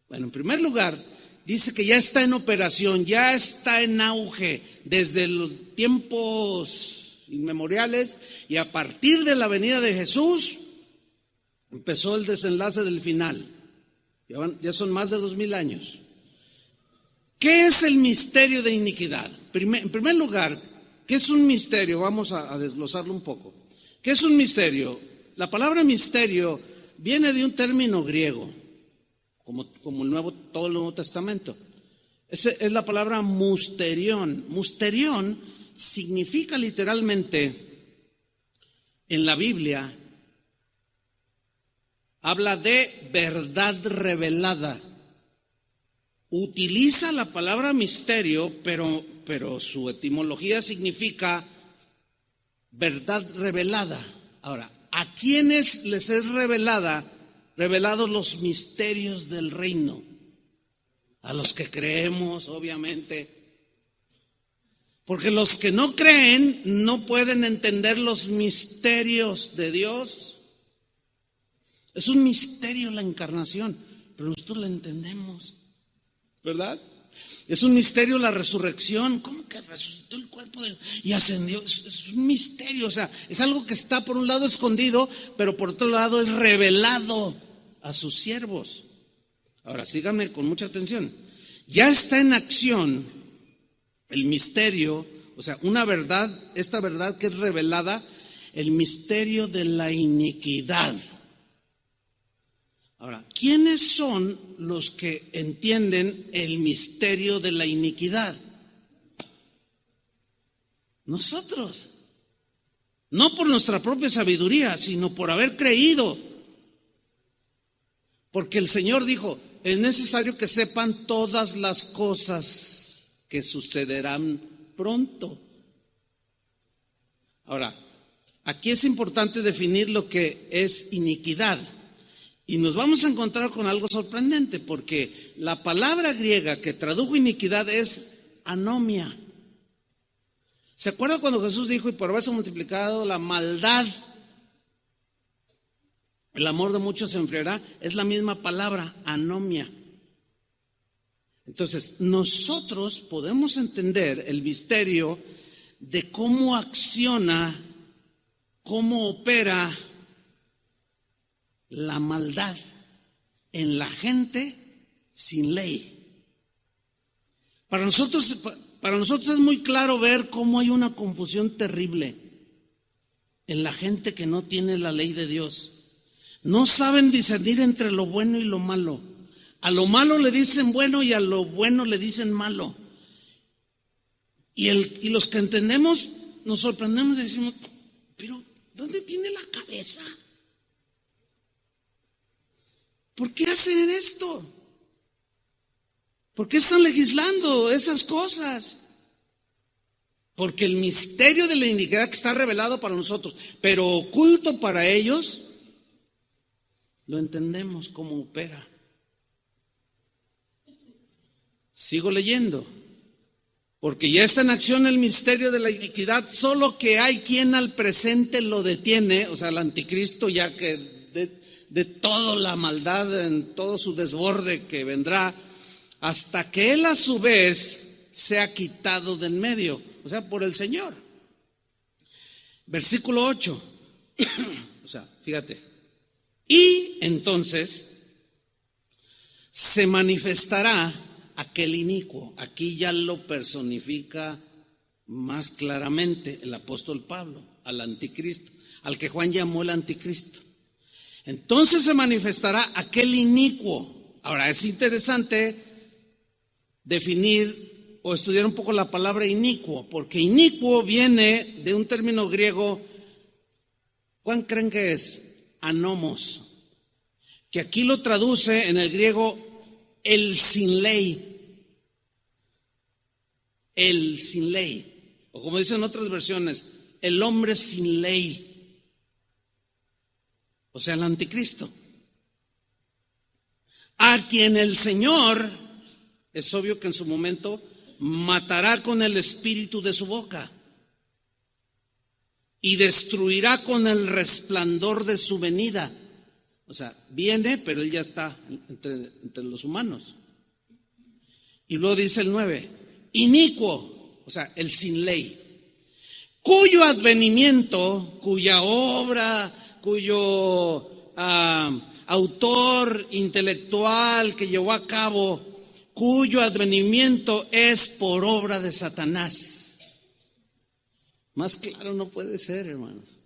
Bueno, en primer lugar, dice que ya está en operación, ya está en auge desde los tiempos inmemoriales, y a partir de la venida de Jesús empezó el desenlace del final. Ya son más de 2000 años. ¿Qué es el misterio de iniquidad? En primer lugar, ¿qué es un misterio? Vamos a desglosarlo un poco. ¿Qué es un misterio? La palabra misterio viene de un término griego, como todo el Nuevo Testamento. Esa es la palabra musterión. Musterión significa literalmente en la Biblia, habla de verdad revelada. Utiliza la palabra misterio, pero su etimología significa verdad revelada. Ahora, ¿a quiénes les es revelados los misterios del reino? A los que creemos, obviamente. Porque los que no creen no pueden entender los misterios de Dios. Es un misterio la encarnación, pero nosotros la entendemos, ¿verdad? Es un misterio la resurrección. ¿Cómo que resucitó el cuerpo y ascendió? Es un misterio, o sea, es algo que está por un lado escondido, pero por otro lado es revelado a sus siervos. Ahora, síganme con mucha atención. Ya está en acción el misterio, o sea, una verdad, esta verdad que es revelada, el misterio de la iniquidad. Ahora, ¿quiénes son los que entienden el misterio de la iniquidad? Nosotros. No por nuestra propia sabiduría, sino por haber creído. Porque el Señor dijo, es necesario que sepan todas las cosas que sucederán pronto. Ahora, aquí es importante definir lo que es iniquidad. Y nos vamos a encontrar con algo sorprendente, porque la palabra griega que tradujo iniquidad es anomia. ¿Se acuerda cuando Jesús dijo, y por haberse multiplicado la maldad, el amor de muchos se enfriará? Es la misma palabra, anomia. Entonces, nosotros podemos entender el misterio de cómo acciona, cómo opera la maldad en la gente sin ley. Para nosotros es muy claro ver cómo hay una confusión terrible en la gente que no tiene la ley de Dios. No saben discernir entre lo bueno y lo malo. A lo malo le dicen bueno y a lo bueno le dicen malo. Y los que entendemos nos sorprendemos y decimos, pero ¿dónde tiene la cabeza? ¿Por qué hacen esto? ¿Por qué están legislando esas cosas? Porque el misterio de la iniquidad que está revelado para nosotros, pero oculto para ellos, lo entendemos cómo opera. Sigo leyendo. Porque ya está en acción el misterio de la iniquidad, solo que hay quien al presente lo detiene, o sea, el anticristo, ya que de toda la maldad, en todo su desborde que vendrá, hasta que él a su vez sea quitado del medio, o sea, por el Señor. Versículo 8, o sea, fíjate, y entonces se manifestará aquel inicuo. Aquí ya lo personifica más claramente el apóstol Pablo, al anticristo, al que Juan llamó el anticristo. Entonces se manifestará aquel inicuo. Ahora es interesante definir o estudiar un poco la palabra inicuo, porque inicuo viene de un término griego. ¿Cuál creen que es? Anomos, que aquí lo traduce en el griego el sin ley. El sin ley, o como dicen otras versiones, el hombre sin ley. O sea, el anticristo, a quien el Señor, es obvio que en su momento, matará con el espíritu de su boca y destruirá con el resplandor de su venida. O sea, viene, pero él ya está entre los humanos. Y luego dice el 9, inicuo, o sea, el sin ley, cuyo advenimiento, cuya obra, cuyo autor intelectual que llevó a cabo, cuyo advenimiento es por obra de Satanás. Más claro no puede ser, hermanos.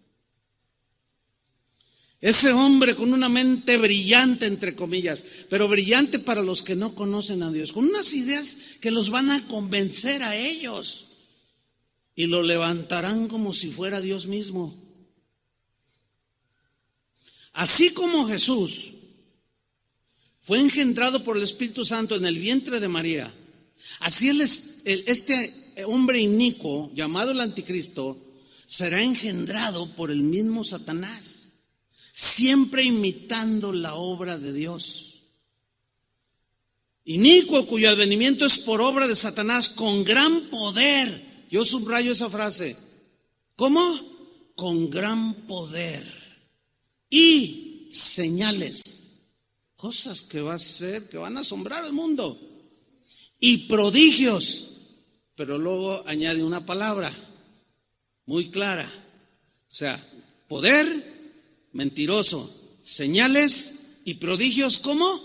Ese hombre con una mente brillante, entre comillas, pero brillante para los que no conocen a Dios, con unas ideas que los van a convencer a ellos y lo levantarán como si fuera Dios mismo. Así como Jesús fue engendrado por el Espíritu Santo en el vientre de María, así este hombre inicuo llamado el Anticristo será engendrado por el mismo Satanás, siempre imitando la obra de Dios. Inicuo, cuyo advenimiento es por obra de Satanás con gran poder. Yo subrayo esa frase. ¿Cómo? Con gran poder y señales, cosas que va a hacer, que van a asombrar al mundo, y prodigios. Pero luego añade una palabra muy clara, o sea, poder, mentiroso, señales y prodigios, ¿cómo?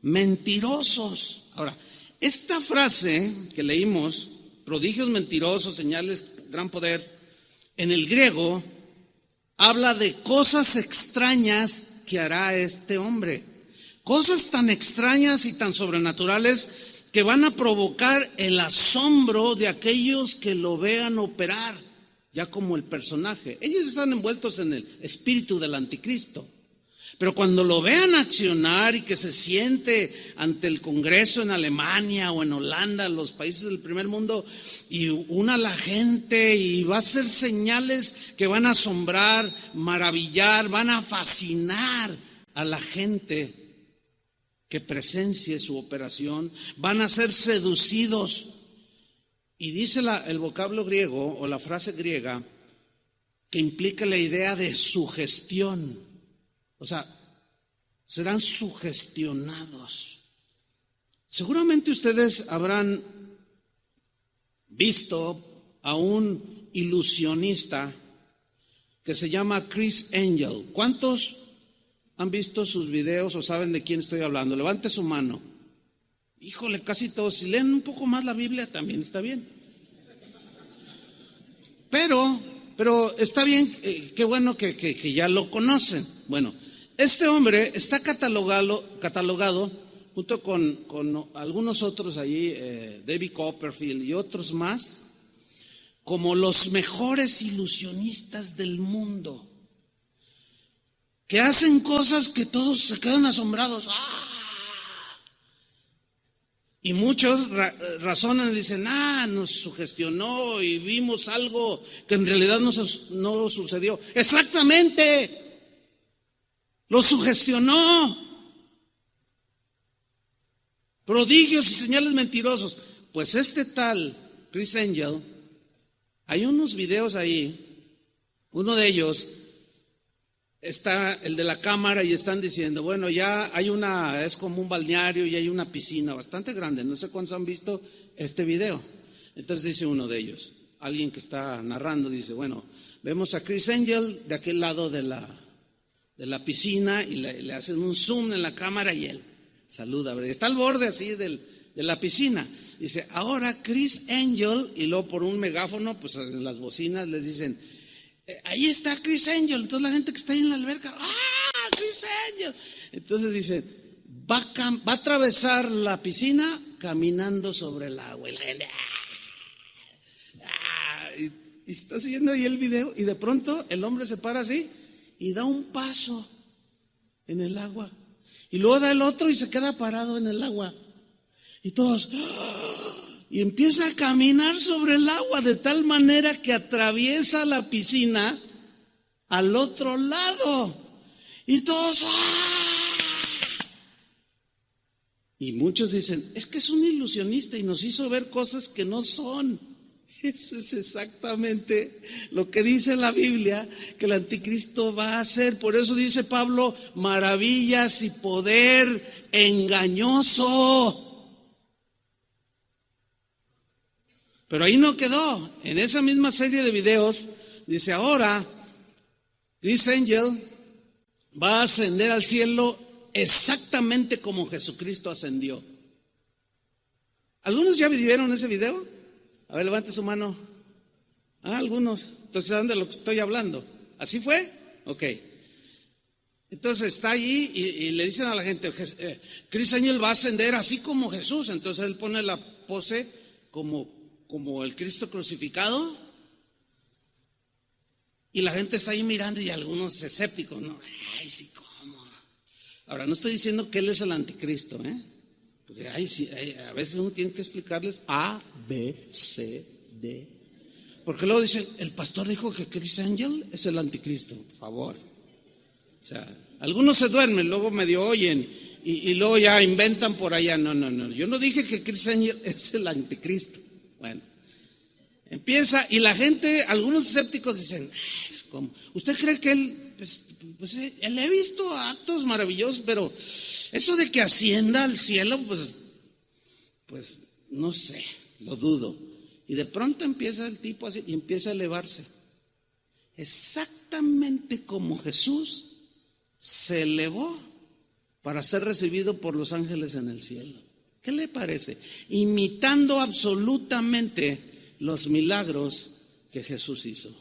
Mentirosos. Ahora, esta frase que leímos, prodigios, mentirosos, señales, gran poder, en el griego habla de cosas extrañas que hará este hombre. Cosas tan extrañas y tan sobrenaturales que van a provocar el asombro de aquellos que lo vean operar, ya como el personaje. Ellos están envueltos en el espíritu del Anticristo. Pero cuando lo vean accionar y que se siente ante el Congreso en Alemania o en Holanda, los países del primer mundo, y una a la gente y va a hacer señales que van a asombrar, maravillar, van a fascinar a la gente que presencie su operación, van a ser seducidos. Y dice el vocablo griego o la frase griega que implica la idea de sugestión. O sea, serán sugestionados. Seguramente ustedes habrán visto a un ilusionista que se llama Criss Angel. ¿Cuántos han visto sus videos o saben de quién estoy hablando? Levante su mano. Híjole, casi todos. Si leen un poco más la Biblia también está bien. Pero está bien, qué bueno que ya lo conocen. Bueno, este hombre está catalogado junto con algunos otros allí, David Copperfield y otros más, como los mejores ilusionistas del mundo, que hacen cosas que todos se quedan asombrados. ¡Ah! Y muchos razonan y dicen, nos sugestionó y vimos algo que en realidad no sucedió. Exactamente. Lo sugestionó. Prodigios y señales mentirosos. Pues este tal Criss Angel, hay unos videos ahí, uno de ellos está el de la cámara y están diciendo, bueno, ya hay es como un balneario y hay una piscina bastante grande, no sé cuántos han visto este video. Entonces dice uno de ellos, alguien que está narrando, dice, bueno, vemos a Criss Angel de aquel lado de la piscina y le hacen un zoom en la cámara y él saluda, está al borde así de la piscina. Dice, ahora Criss Angel, y luego por un megáfono, pues en las bocinas les dicen, ahí está Criss Angel. Entonces la gente que está ahí en la alberca, Criss Angel. Entonces dice, va a atravesar la piscina caminando sobre el agua. Y la gente, y está siguiendo ahí el video y de pronto el hombre se para así y da un paso en el agua. Y luego da el otro y se queda parado en el agua. Y todos, y empieza a caminar sobre el agua de tal manera que atraviesa la piscina al otro lado. Y todos, y muchos dicen, es que es un ilusionista y nos hizo ver cosas que no son. Eso es exactamente lo que dice la Biblia que el Anticristo va a hacer. Por eso dice Pablo, maravillas y poder engañoso. Pero ahí no quedó. En esa misma serie de videos dice, ahora Criss Angel va a ascender al cielo exactamente como Jesucristo ascendió. ¿Algunos ya vieron ese video? A ver, levante su mano. Algunos. Entonces, ¿saben de lo que estoy hablando? ¿Así fue? Ok. Entonces está allí y le dicen a la gente, Chris Angel va a ascender así como Jesús. Entonces él pone la pose como el Cristo crucificado. Y la gente está ahí mirando y algunos escépticos, ¿no? Ay, sí, ¿cómo? Ahora, no estoy diciendo que él es el anticristo, porque a veces uno tiene que explicarles A, B, C, D. Porque luego dicen, el pastor dijo que Chris Angel es el anticristo, por favor. O sea, algunos se duermen, luego medio oyen y luego ya inventan por allá. No, yo no dije que Chris Angel es el anticristo. Bueno, empieza y la gente, algunos escépticos dicen, ¿cómo? ¿Usted cree que él, pues él he visto actos maravillosos, pero eso de que ascienda al cielo, pues no sé, lo dudo. Y de pronto empieza el tipo así y empieza a elevarse. Exactamente como Jesús se elevó para ser recibido por los ángeles en el cielo. ¿Qué le parece? Imitando absolutamente los milagros que Jesús hizo.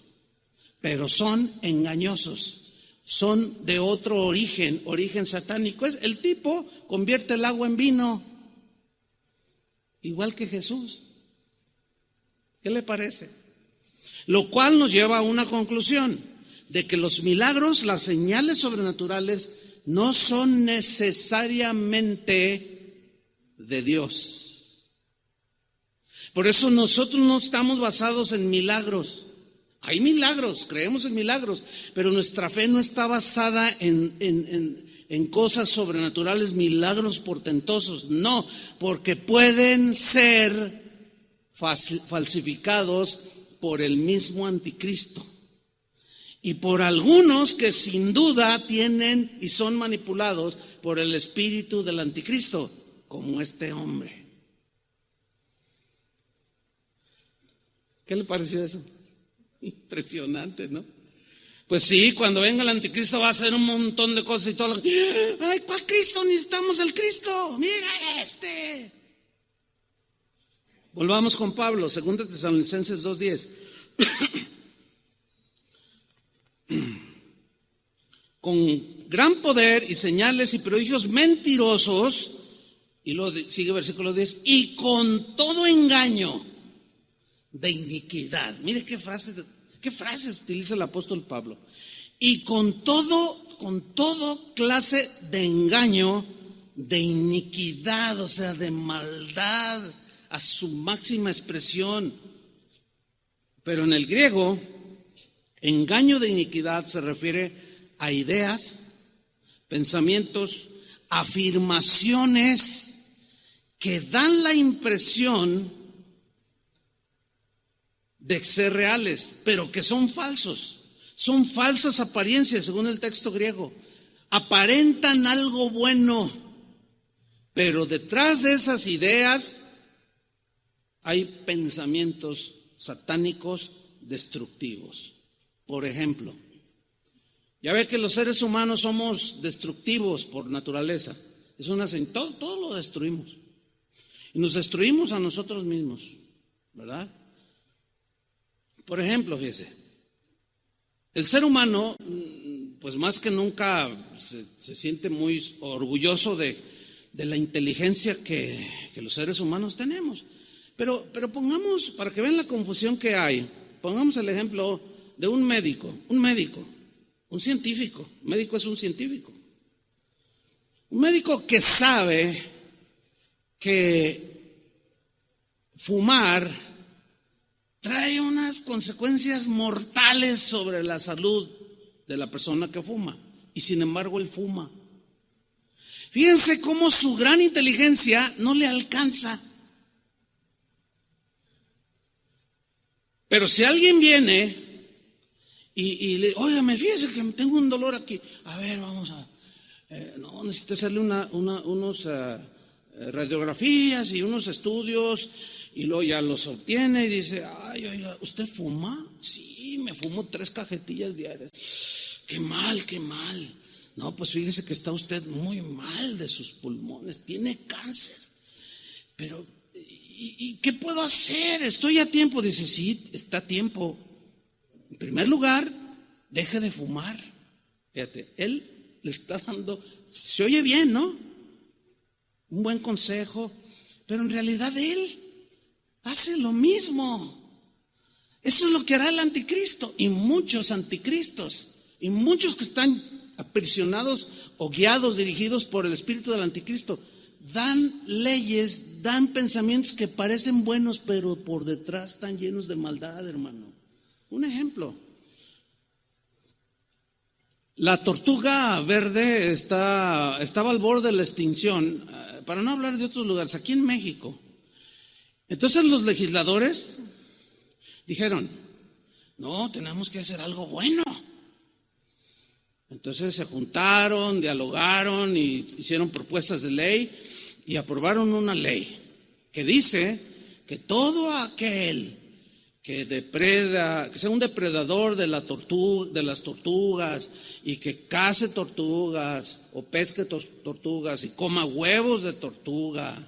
Pero son engañosos, son de otro origen satánico. El tipo convierte el agua en vino, igual que Jesús. ¿Qué le parece? Lo cual nos lleva a una conclusión, de que los milagros, las señales sobrenaturales, no son necesariamente de Dios. Por eso nosotros no estamos basados en milagros. Hay milagros, creemos en milagros, pero nuestra fe no está basada en cosas sobrenaturales, milagros portentosos. No, porque pueden ser falsificados por el mismo anticristo. Y por algunos que sin duda tienen y son manipulados por el espíritu del anticristo, como este hombre. ¿Qué le pareció eso? Impresionante, ¿no? Pues sí, cuando venga el anticristo va a hacer un montón de cosas y todo. Ay, ¿cuál Cristo? Necesitamos el Cristo. Mira este. Volvamos con Pablo, 2 Tesalonicenses 2:10. Con gran poder y señales y prodigios mentirosos, y luego sigue versículo 10, y con todo engaño de iniquidad. Mire qué frases utiliza el apóstol Pablo. Y con todo clase de engaño, de iniquidad, o sea, de maldad a su máxima expresión. Pero en el griego, engaño de iniquidad se refiere a ideas, pensamientos, afirmaciones que dan la impresión de ser reales, pero que son falsos. Son falsas apariencias, según el texto griego. Aparentan algo bueno, pero detrás de esas ideas hay pensamientos satánicos destructivos. Por ejemplo, ya ve que los seres humanos somos destructivos por naturaleza. Es una todo lo destruimos. Y nos destruimos a nosotros mismos, ¿verdad? Por ejemplo, fíjese, el ser humano, pues más que nunca se siente muy orgulloso de la inteligencia que los seres humanos tenemos. Pero pongamos, para que vean la confusión que hay, pongamos el ejemplo de un médico, un científico. Un médico es un científico. Un médico que sabe que fumar trae unas consecuencias mortales sobre la salud de la persona que fuma, y sin embargo él fuma. Fíjense cómo su gran inteligencia no le alcanza. Pero si alguien viene y le, óigame, fíjese que tengo un dolor aquí. A ver, vamos a, no, necesito hacerle unos radiografías y unos estudios, y luego ya los obtiene y dice, ay, oiga, ¿usted fuma? Sí, me fumo 3 cajetillas diarias. Qué mal, qué mal. No, pues fíjese que está usted muy mal de sus pulmones, tiene cáncer. Pero, ¿y qué puedo hacer? Estoy a tiempo. Dice, sí, está a tiempo. En primer lugar, deje de fumar. Fíjate, él le está dando, se oye bien, ¿no? Un buen consejo, pero en realidad él hace lo mismo. Eso es lo que hará el anticristo y muchos anticristos y muchos que están aprisionados o guiados, dirigidos por el espíritu del anticristo. Dan leyes, dan pensamientos que parecen buenos, pero por detrás están llenos de maldad, hermano. Un ejemplo. La tortuga verde estaba al borde de la extinción, para no hablar de otros lugares, aquí en México. Entonces los legisladores dijeron, no, tenemos que hacer algo bueno. Entonces se juntaron, dialogaron y hicieron propuestas de ley y aprobaron una ley que dice que todo aquel que sea un depredador de las tortugas y que cace tortugas o pesque tortugas y coma huevos de tortuga,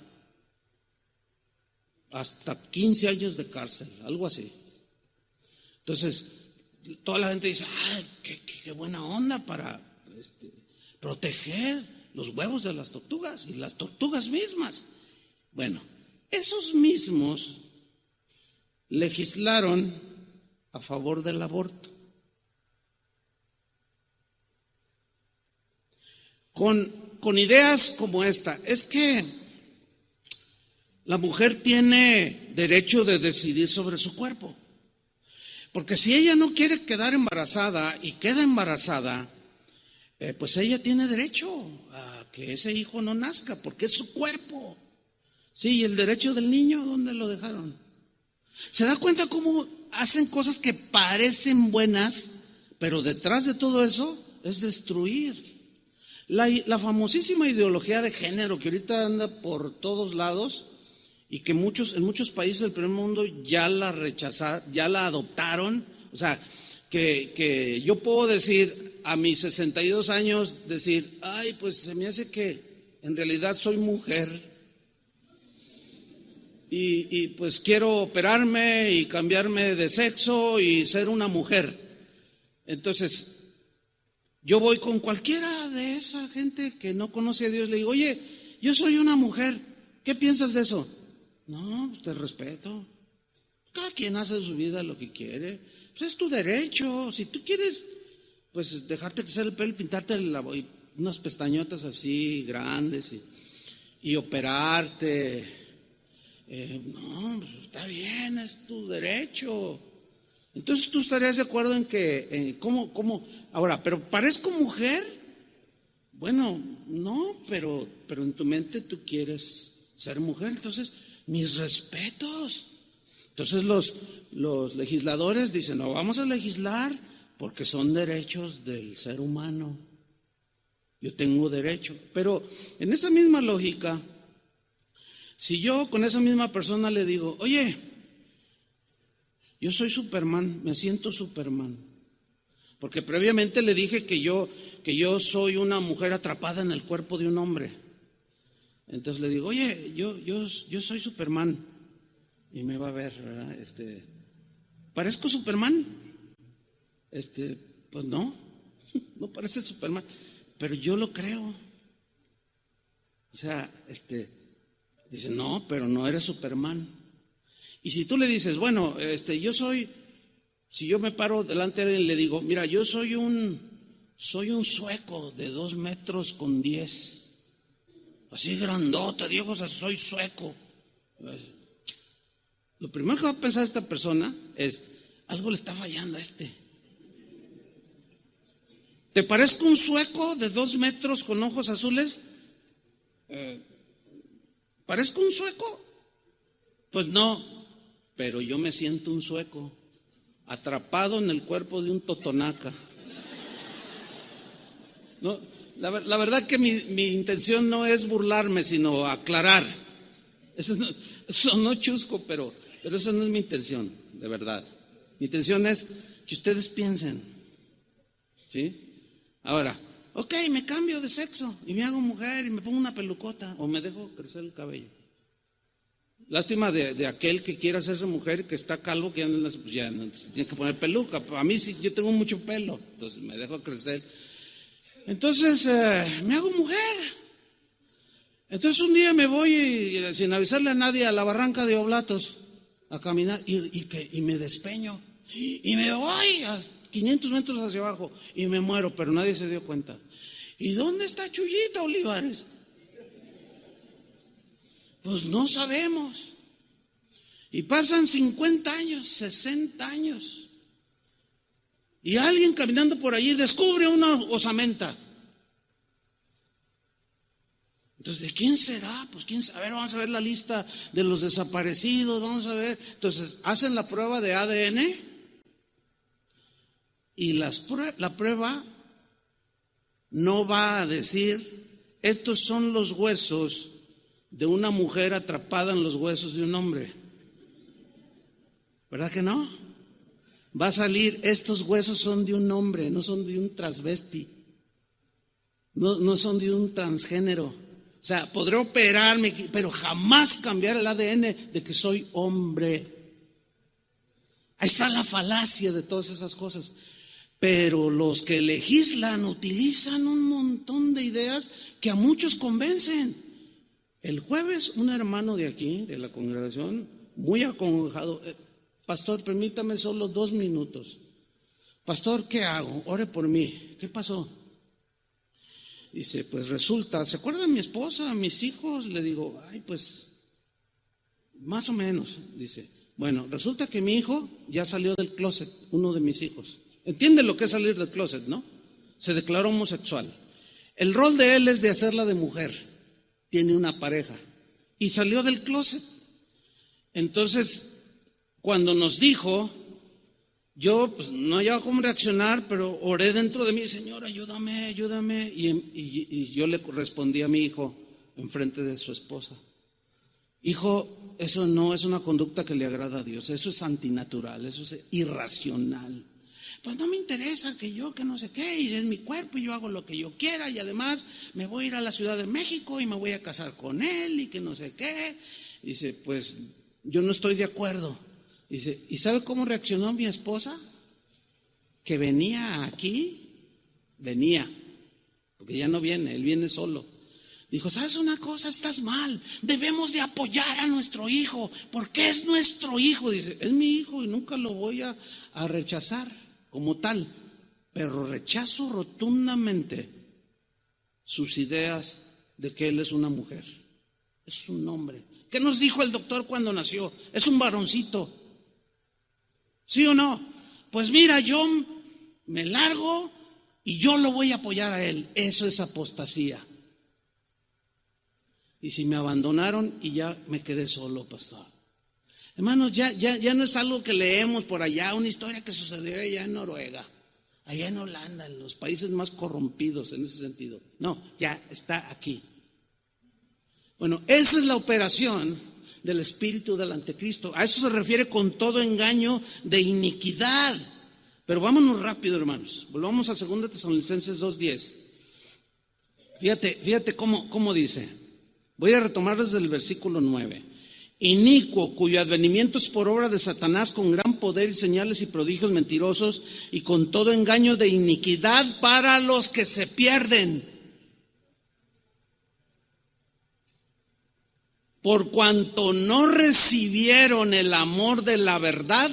hasta 15 años de cárcel, algo así. Entonces, toda la gente dice, ¡ay, qué buena onda para proteger los huevos de las tortugas y las tortugas mismas! Bueno, esos mismos legislaron a favor del aborto. Con ideas como esta, es que la mujer tiene derecho de decidir sobre su cuerpo. Porque si ella no quiere quedar embarazada y queda embarazada, pues ella tiene derecho a que ese hijo no nazca, porque es su cuerpo. Sí, y el derecho del niño, ¿dónde lo dejaron? ¿Se da cuenta cómo hacen cosas que parecen buenas, pero detrás de todo eso es destruir? La famosísima ideología de género que ahorita anda por todos lados y que en muchos países del primer mundo ya la rechazaron, ya la adoptaron. O sea, que yo puedo decir a mis 62 años, decir, ay, pues se me hace que en realidad soy mujer y pues quiero operarme y cambiarme de sexo y ser una mujer. Entonces, yo voy con cualquiera de esa gente que no conoce a Dios, le digo, oye, yo soy una mujer, ¿qué piensas de eso? No, pues te respeto. Cada quien hace de su vida lo que quiere. Pues es tu derecho. Si tú quieres, pues dejarte crecer el pelo, pintarte unas pestañotas así grandes y operarte. No, pues está bien, es tu derecho. Entonces tú estarías de acuerdo en que, ¿cómo? Ahora, ¿pero parezco mujer? Bueno, no, pero en tu mente tú quieres ser mujer, entonces mis respetos. Entonces los legisladores dicen, no, vamos a legislar porque son derechos del ser humano. Yo tengo derecho. Pero en esa misma lógica, si yo con esa misma persona le digo, oye, yo soy Superman, me siento Superman, porque previamente le dije que yo soy una mujer atrapada en el cuerpo de un hombre. Entonces le digo, oye, yo soy Superman. Y me va a ver, ¿verdad? ¿Parezco Superman? Pues no parece Superman, pero yo lo creo. O sea, dice, no, pero no eres Superman. Y si tú le dices, bueno, si yo me paro delante de él y le digo, mira, yo soy un sueco de 2 metros con 10, así grandota, Diego, o sea, soy sueco. Lo primero que va a pensar esta persona es, algo le está fallando a este. ¿Te parezco un sueco de 2 metros con ojos azules? ¿Parezco un sueco? Pues no, pero yo me siento un sueco, atrapado en el cuerpo de un totonaca. No, la verdad que mi intención no es burlarme, sino aclarar. Eso no chusco, pero esa no es mi intención, de verdad. Mi intención es que ustedes piensen, ¿sí? Ahora, ok, me cambio de sexo y me hago mujer y me pongo una pelucota o me dejo crecer el cabello. Lástima de aquel que quiere hacerse mujer, que está calvo, que ya no tiene que poner peluca. A mí sí, yo tengo mucho pelo, entonces me dejo crecer. Entonces me hago mujer. Entonces un día me voy sin avisarle a nadie a la barranca de Oblatos a caminar y me despeño y me voy a 500 metros hacia abajo y me muero, pero nadie se dio cuenta. ¿Y dónde está Chuyita Olivares? Pues no sabemos. Y pasan 50 años, 60 años. Y alguien caminando por allí descubre una osamenta. Entonces, ¿de quién será? Pues quién sabe. A ver, vamos a ver la lista de los desaparecidos, vamos a ver. Entonces, hacen la prueba de ADN y la prueba no va a decir, estos son los huesos de una mujer atrapada en los huesos de un hombre. ¿Verdad que no? Va a salir, estos huesos son de un hombre, no son de un transvesti, no son de un transgénero. O sea, podré operarme, pero jamás cambiar el ADN de que soy hombre. Ahí está la falacia de todas esas cosas. Pero los que legislan utilizan un montón de ideas que a muchos convencen. El jueves, un hermano de aquí, de la congregación, muy acongojado, pastor, permítame solo 2 minutos. Pastor, ¿qué hago? Ore por mí. ¿Qué pasó? Dice, pues resulta, ¿se acuerda de mi esposa, mis hijos? Le digo, ay, pues, más o menos. Dice, bueno, resulta que mi hijo ya salió del closet, uno de mis hijos. ¿Entiende lo que es salir del closet, no? Se declaró homosexual. El rol de él es de hacerla de mujer. Tiene una pareja. Y salió del closet. Entonces, cuando nos dijo, yo pues, no había cómo reaccionar, pero oré dentro de mí, Señor, ayúdame. Y yo le respondí a mi hijo enfrente de su esposa. Hijo, eso no es una conducta que le agrada a Dios, eso es antinatural, eso es irracional. Pues no me interesa que no sé qué, y es mi cuerpo y yo hago lo que yo quiera, y además me voy a ir a la Ciudad de México y me voy a casar con él y que no sé qué. Dice, pues yo no estoy de acuerdo. Dice, ¿y sabe cómo reaccionó mi esposa? Que venía, porque ya no viene, él viene solo. Dijo, ¿sabes una cosa? Estás mal, debemos de apoyar a nuestro hijo, porque es nuestro hijo. Dice, es mi hijo y nunca lo voy a rechazar como tal, pero rechazo rotundamente sus ideas de que él es una mujer, es un hombre. ¿Qué nos dijo el doctor cuando nació? Es un varoncito. ¿Sí o no? Pues mira, yo me largo y yo lo voy a apoyar a él. Eso es apostasía. Y si me abandonaron y ya me quedé solo, pastor. Hermanos, ya no es algo que leemos por allá, una historia que sucedió allá en Noruega, allá en Holanda, en los países más corrompidos en ese sentido. No, ya está aquí. Bueno, esa es la operación del espíritu del anticristo. A eso se refiere con todo engaño de iniquidad. Pero vámonos rápido, hermanos. Volvamos a 2 Tesalonicenses 2:10. Fíjate cómo dice. Voy a retomar desde el versículo 9. Inicuo, cuyo advenimiento es por obra de Satanás con gran poder y señales y prodigios mentirosos y con todo engaño de iniquidad para los que se pierden. Por cuanto no recibieron el amor de la verdad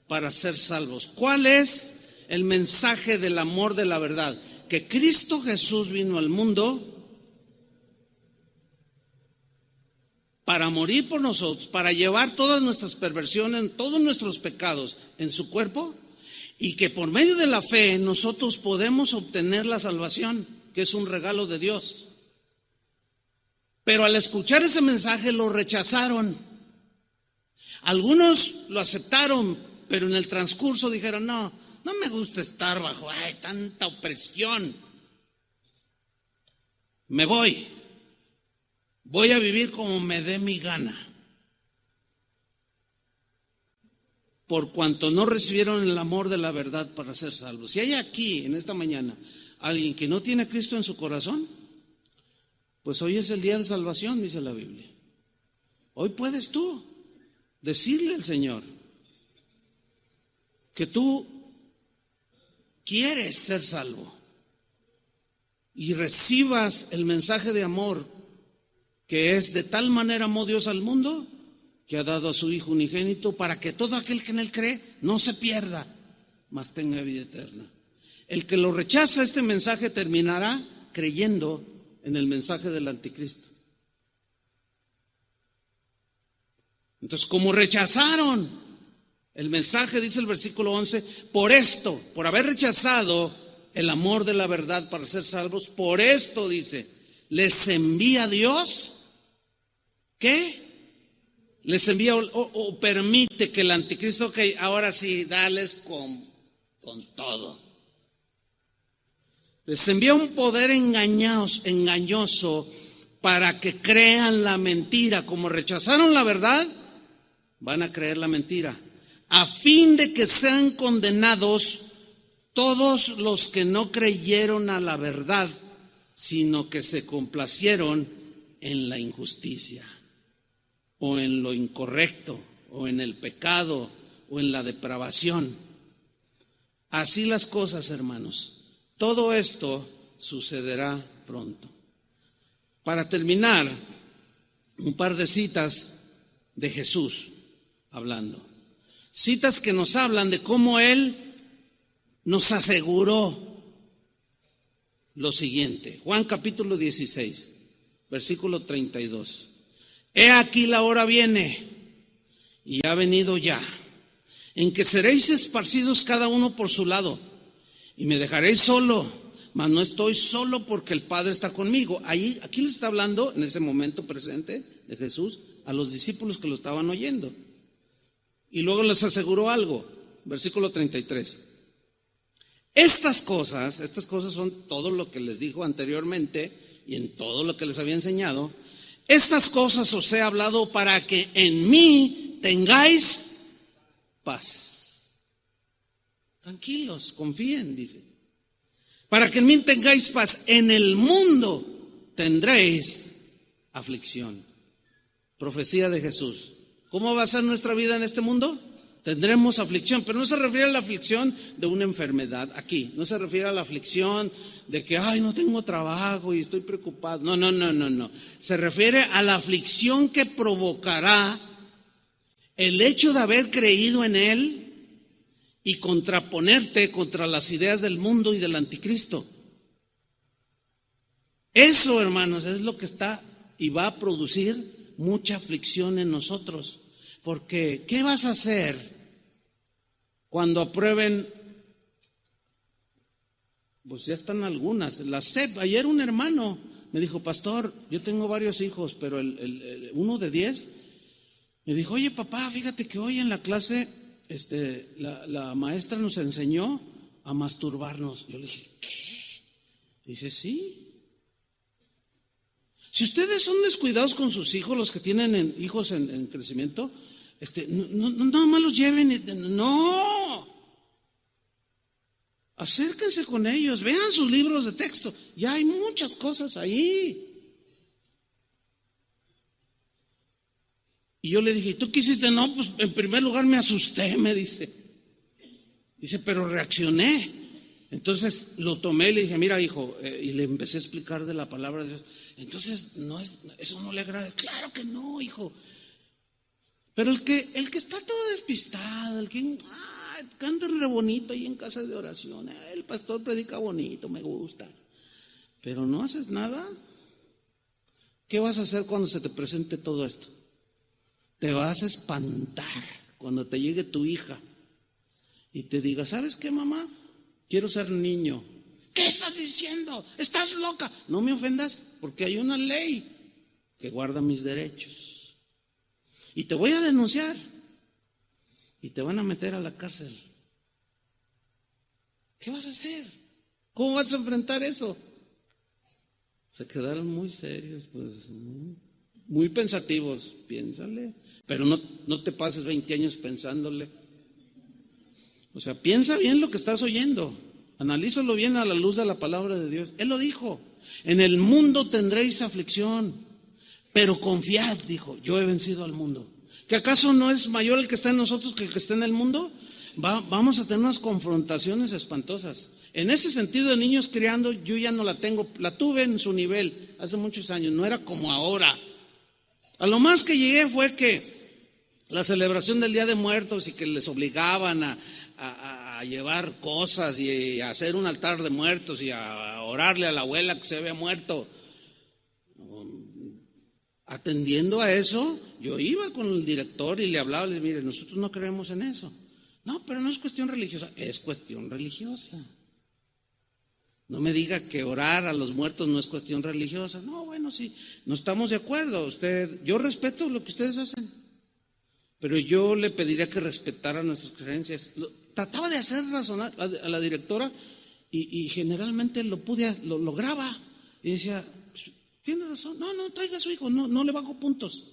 para ser salvos. ¿Cuál es el mensaje del amor de la verdad? Que Cristo Jesús vino al mundo para morir por nosotros, para llevar todas nuestras perversiones, todos nuestros pecados en su cuerpo, y que por medio de la fe nosotros podemos obtener la salvación, que es un regalo de Dios. Pero al escuchar ese mensaje lo rechazaron. Algunos lo aceptaron, pero en el transcurso dijeron, no me gusta estar bajo tanta opresión. Me voy a vivir como me dé mi gana. Por cuanto no recibieron el amor de la verdad para ser salvos. Si hay aquí en esta mañana alguien que no tiene a Cristo en su corazón, pues hoy es el día de salvación, dice la Biblia. Hoy puedes tú decirle al Señor que tú quieres ser salvo. y recibas el mensaje de amor, que es: de tal manera amó Dios al mundo que ha dado a su Hijo unigénito, para que todo aquel que en él cree no se pierda, mas tenga vida eterna. El que lo rechaza este mensaje terminará creyendo en el mensaje del anticristo. Entonces, como rechazaron el mensaje, dice el versículo 11, por esto, por haber rechazado el amor de la verdad para ser salvos, por esto, dice, les envía Dios, ¿qué? Les envía o permite que el anticristo, ok, ahora sí, dales con todo. Les envía un poder engañoso para que crean la mentira. Como rechazaron la verdad, van a creer la mentira, a fin de que sean condenados todos los que no creyeron a la verdad, sino que se complacieron en la injusticia, o en lo incorrecto, o en el pecado, o en la depravación. Así las cosas, hermanos. Todo esto sucederá pronto. Para terminar, un par de citas de Jesús hablando. Citas que nos hablan de cómo Él nos aseguró lo siguiente. Juan capítulo 16, versículo 32. He aquí la hora viene, y ha venido ya, en que seréis esparcidos cada uno por su lado, y me dejaréis solo, mas no estoy solo, porque el Padre está conmigo. Aquí les está hablando en ese momento presente de Jesús a los discípulos que lo estaban oyendo. Y luego les aseguró algo, versículo 33. Estas cosas son todo lo que les dijo anteriormente y en todo lo que les había enseñado. Estas cosas os he hablado para que en mí tengáis paz. Tranquilos, confíen, dice. Para que en mí tengáis paz. En el mundo tendréis aflicción. Profecía de Jesús. ¿Cómo va a ser nuestra vida en este mundo? Tendremos aflicción, pero no se refiere a la aflicción de una enfermedad aquí. No se refiere a la aflicción de que, no tengo trabajo y estoy preocupado. No. Se refiere a la aflicción que provocará el hecho de haber creído en Él y contraponerte contra las ideas del mundo y del anticristo. Eso, hermanos, es lo que está y va a producir mucha aflicción en nosotros. Porque, ¿qué vas a hacer cuando aprueben? Pues ya están algunas. La SEP, ayer un hermano me dijo: pastor, yo tengo varios hijos, pero el uno de 10 me dijo: oye papá, fíjate que hoy en la clase la maestra nos enseñó a masturbarnos. Yo le dije: ¿qué? Dice: sí. Si ustedes son descuidados con sus hijos, los que tienen hijos en crecimiento, no nada más los lleven, no. Acérquense con ellos, vean sus libros de texto, ya hay muchas cosas ahí. Y yo le dije: ¿y tú qué hiciste? No, pues en primer lugar me asusté, me dice. Dice: pero reaccioné. Entonces lo tomé y le dije: mira, hijo, y le empecé a explicar de la palabra de Dios. Entonces, eso no le agrada. Claro que no, hijo. Pero el que está todo despistado, el que canta re bonito ahí en casa de oración, el pastor predica bonito, me gusta, pero no haces nada, ¿qué vas a hacer cuando se te presente todo esto? Te vas a espantar cuando te llegue tu hija y te diga: ¿sabes qué, mamá? Quiero ser niño. ¿Qué estás diciendo? ¿Estás loca? No me ofendas, porque hay una ley que guarda mis derechos. Y te voy a denunciar. Y te van a meter a la cárcel. ¿Qué vas a hacer? ¿Cómo vas a enfrentar eso? Se quedaron muy serios, pues, muy pensativos. Piénsale. Pero no te pases 20 años pensándole. O sea, piensa bien lo que estás oyendo. Analízalo bien a la luz de la palabra de Dios. Él lo dijo: en el mundo tendréis aflicción, pero confiad, dijo, yo he vencido al mundo. ¿Que acaso no es mayor el que está en nosotros que el que está en el mundo? Vamos a tener unas confrontaciones espantosas. En ese sentido de niños criando, yo ya no la tengo, la tuve en su nivel hace muchos años, no era como ahora. A lo más que llegué fue que la celebración del Día de Muertos y que les obligaban a llevar cosas y a hacer un altar de muertos y a orarle a la abuela que se había muerto. Atendiendo a eso, yo iba con el director y le hablaba, le dije, mire, nosotros no creemos en eso. No, pero no es cuestión religiosa, es cuestión religiosa. No me diga que orar a los muertos no es cuestión religiosa. No, bueno, sí, no estamos de acuerdo. Yo respeto lo que ustedes hacen, pero yo le pediría que respetara nuestras creencias. Trataba de hacer razonar a la directora y generalmente lo lograba. Y decía, tiene razón, no, traiga a su hijo, no le bajo puntos.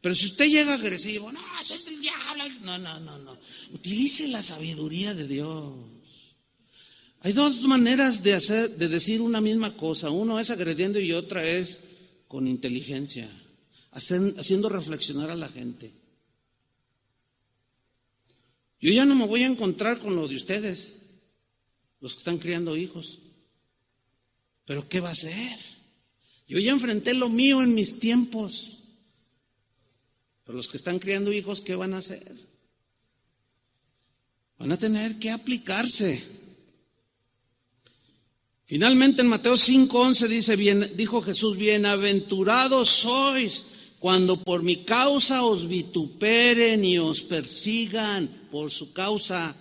Pero si usted llega agresivo, no, eso es del diablo. No. Utilice la sabiduría de Dios. Hay dos maneras de decir una misma cosa. Uno es agrediendo y otra es con inteligencia, haciendo reflexionar a la gente. Yo ya no me voy a encontrar con lo de ustedes, los que están criando hijos. ¿Pero qué va a hacer? Yo ya enfrenté lo mío en mis tiempos. Pero los que están criando hijos, ¿qué van a hacer? Van a tener que aplicarse. Finalmente en Mateo 5:11 dijo Jesús, bienaventurados sois cuando por mi causa os vituperen y os persigan por su causa.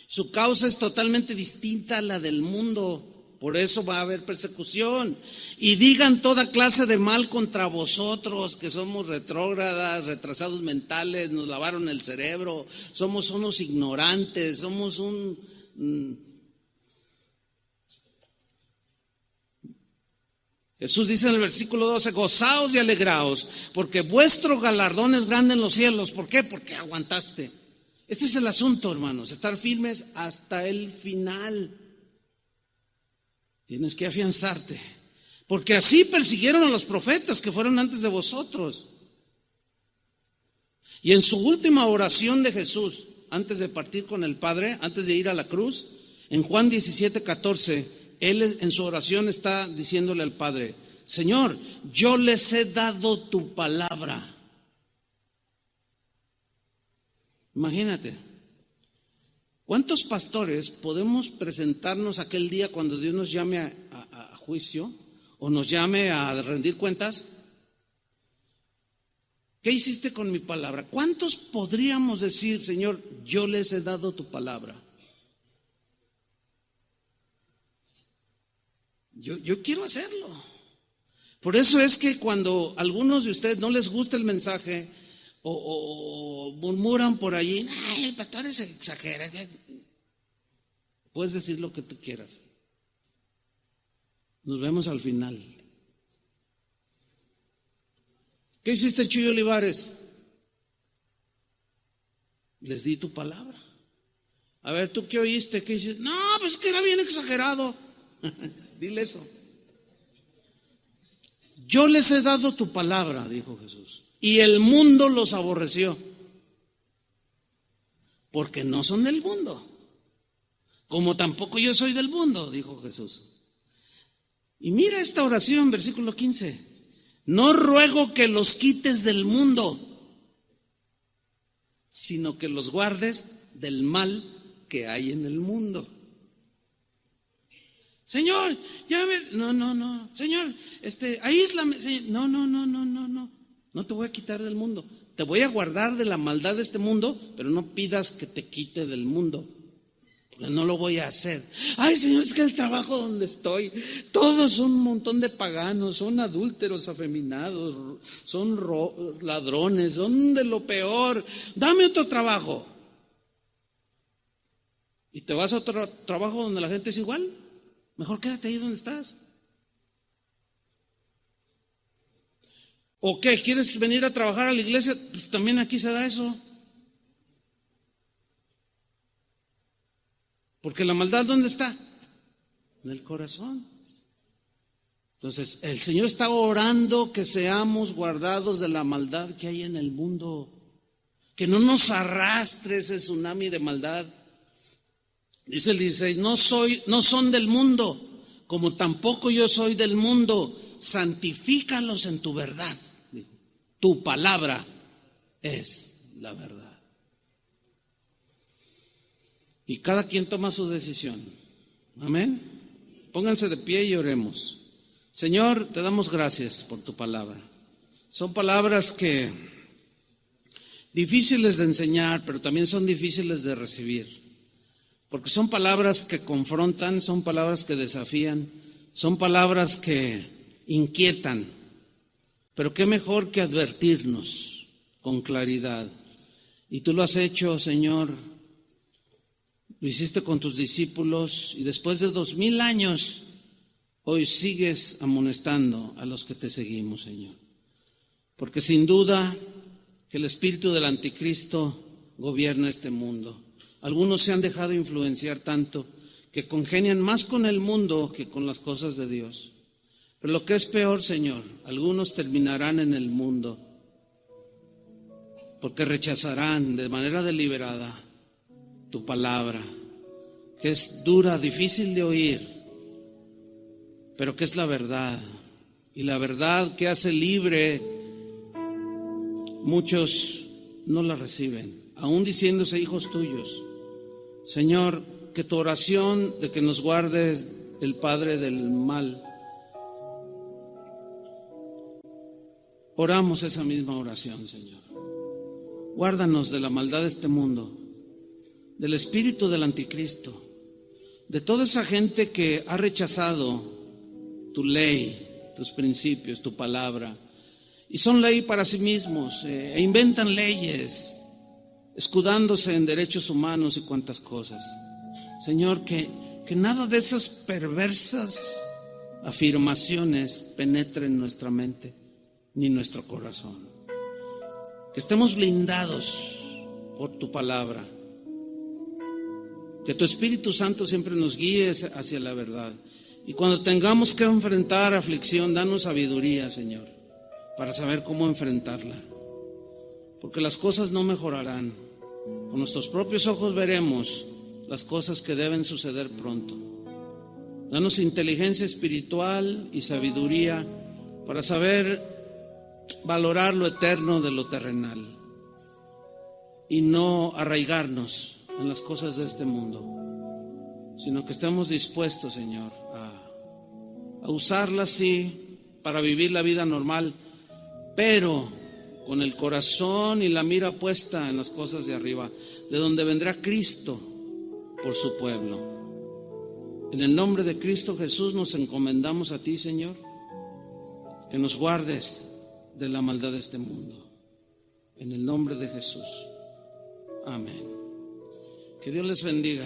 Su causa es totalmente distinta a la del mundo. Por eso va a haber persecución. Y digan toda clase de mal contra vosotros, que somos retrógradas, retrasados mentales, nos lavaron el cerebro, somos unos ignorantes, somos Jesús dice en el versículo 12, gozaos y alegraos, porque vuestro galardón es grande en los cielos. ¿Por qué? Porque aguantaste. Este es el asunto, hermanos, estar firmes hasta el final. Tienes que afianzarte, porque así persiguieron a los profetas que fueron antes de vosotros. Y en su última oración de Jesús, antes de partir con el Padre, antes de ir a la cruz, en Juan 17:14, Él en su oración está diciéndole al Padre, Señor, yo les he dado tu palabra. Imagínate, ¿cuántos pastores podemos presentarnos aquel día cuando Dios nos llame a juicio o nos llame a rendir cuentas? ¿Qué hiciste con mi palabra? ¿Cuántos podríamos decir, Señor, yo les he dado tu palabra? Yo quiero hacerlo. Por eso es que cuando a algunos de ustedes no les gusta el mensaje o murmuran por allí, el pastor es exagera. Puedes decir lo que tú quieras. Nos vemos al final. ¿Qué hiciste, Chuy Olivares? Les di tu palabra. A ver, ¿tú qué oíste? ¿Qué hiciste? No, pues que era bien exagerado. Dile eso. Yo les he dado tu palabra, dijo Jesús, y el mundo los aborreció, porque no son del mundo, como tampoco yo soy del mundo, dijo Jesús. Y mira esta oración, versículo 15. No ruego que los quites del mundo, sino que los guardes del mal que hay en el mundo. Señor, no, Señor, aíslame, Señor. No te voy a quitar del mundo, te voy a guardar de la maldad de este mundo, pero no pidas que te quite del mundo, porque no lo voy a hacer. Ay, Señor, es que el trabajo donde estoy, todos son un montón de paganos, son adúlteros, afeminados, son ladrones, son de lo peor, dame otro trabajo. ¿Y te vas a otro trabajo donde la gente es igual? Mejor quédate ahí donde estás. ¿O qué? ¿Quieres venir a trabajar a la iglesia? Pues también aquí se da eso. Porque la maldad, ¿dónde está? En el corazón. Entonces, el Señor está orando que seamos guardados de la maldad que hay en el mundo, que no nos arrastre ese tsunami de maldad. Dice el 16, no son del mundo, como tampoco yo soy del mundo. Santifícalos en tu verdad. Tu palabra es la verdad. Y cada quien toma su decisión. Amén. Pónganse de pie y oremos. Señor, te damos gracias por tu palabra. Son palabras que difíciles de enseñar, pero también son difíciles de recibir. Porque son palabras que confrontan, son palabras que desafían, son palabras que inquietan. Pero qué mejor que advertirnos con claridad. Y tú lo has hecho, Señor. Lo hiciste con tus discípulos y después de 2000 años, hoy sigues amonestando a los que te seguimos, Señor. Porque sin duda que el espíritu del anticristo gobierna este mundo. Algunos se han dejado influenciar tanto que congenian más con el mundo que con las cosas de Dios. Pero lo que es peor, Señor, algunos terminarán en el mundo porque rechazarán de manera deliberada tu palabra, que es dura, difícil de oír, pero que es la verdad. Y la verdad que hace libre, muchos no la reciben, aún diciéndose hijos tuyos. Señor, que tu oración de que nos guardes el Padre del mal, oramos esa misma oración, Señor. Guárdanos de la maldad de este mundo, del espíritu del anticristo, de toda esa gente que ha rechazado tu ley, tus principios, tu palabra, y son ley para sí mismos, e inventan leyes, escudándose en derechos humanos y cuantas cosas. Señor, que nada de esas perversas afirmaciones penetre en nuestra mente ni nuestro corazón. Que estemos blindados por tu palabra. Que tu Espíritu Santo siempre nos guíe hacia la verdad. Y cuando tengamos que enfrentar aflicción, danos sabiduría, Señor, para saber cómo enfrentarla. Porque las cosas no mejorarán. Con nuestros propios ojos veremos las cosas que deben suceder pronto. Danos inteligencia espiritual y sabiduría para saber valorar lo eterno de lo terrenal y no arraigarnos en las cosas de este mundo, sino que estemos dispuestos, Señor, a usarlas sí para vivir la vida normal, pero con el corazón y la mira puesta en las cosas de arriba, de donde vendrá Cristo por su pueblo. En el nombre de Cristo Jesús nos encomendamos a ti, Señor, que nos guardes de la maldad de este mundo. En el nombre de Jesús. Amén. Que Dios les bendiga.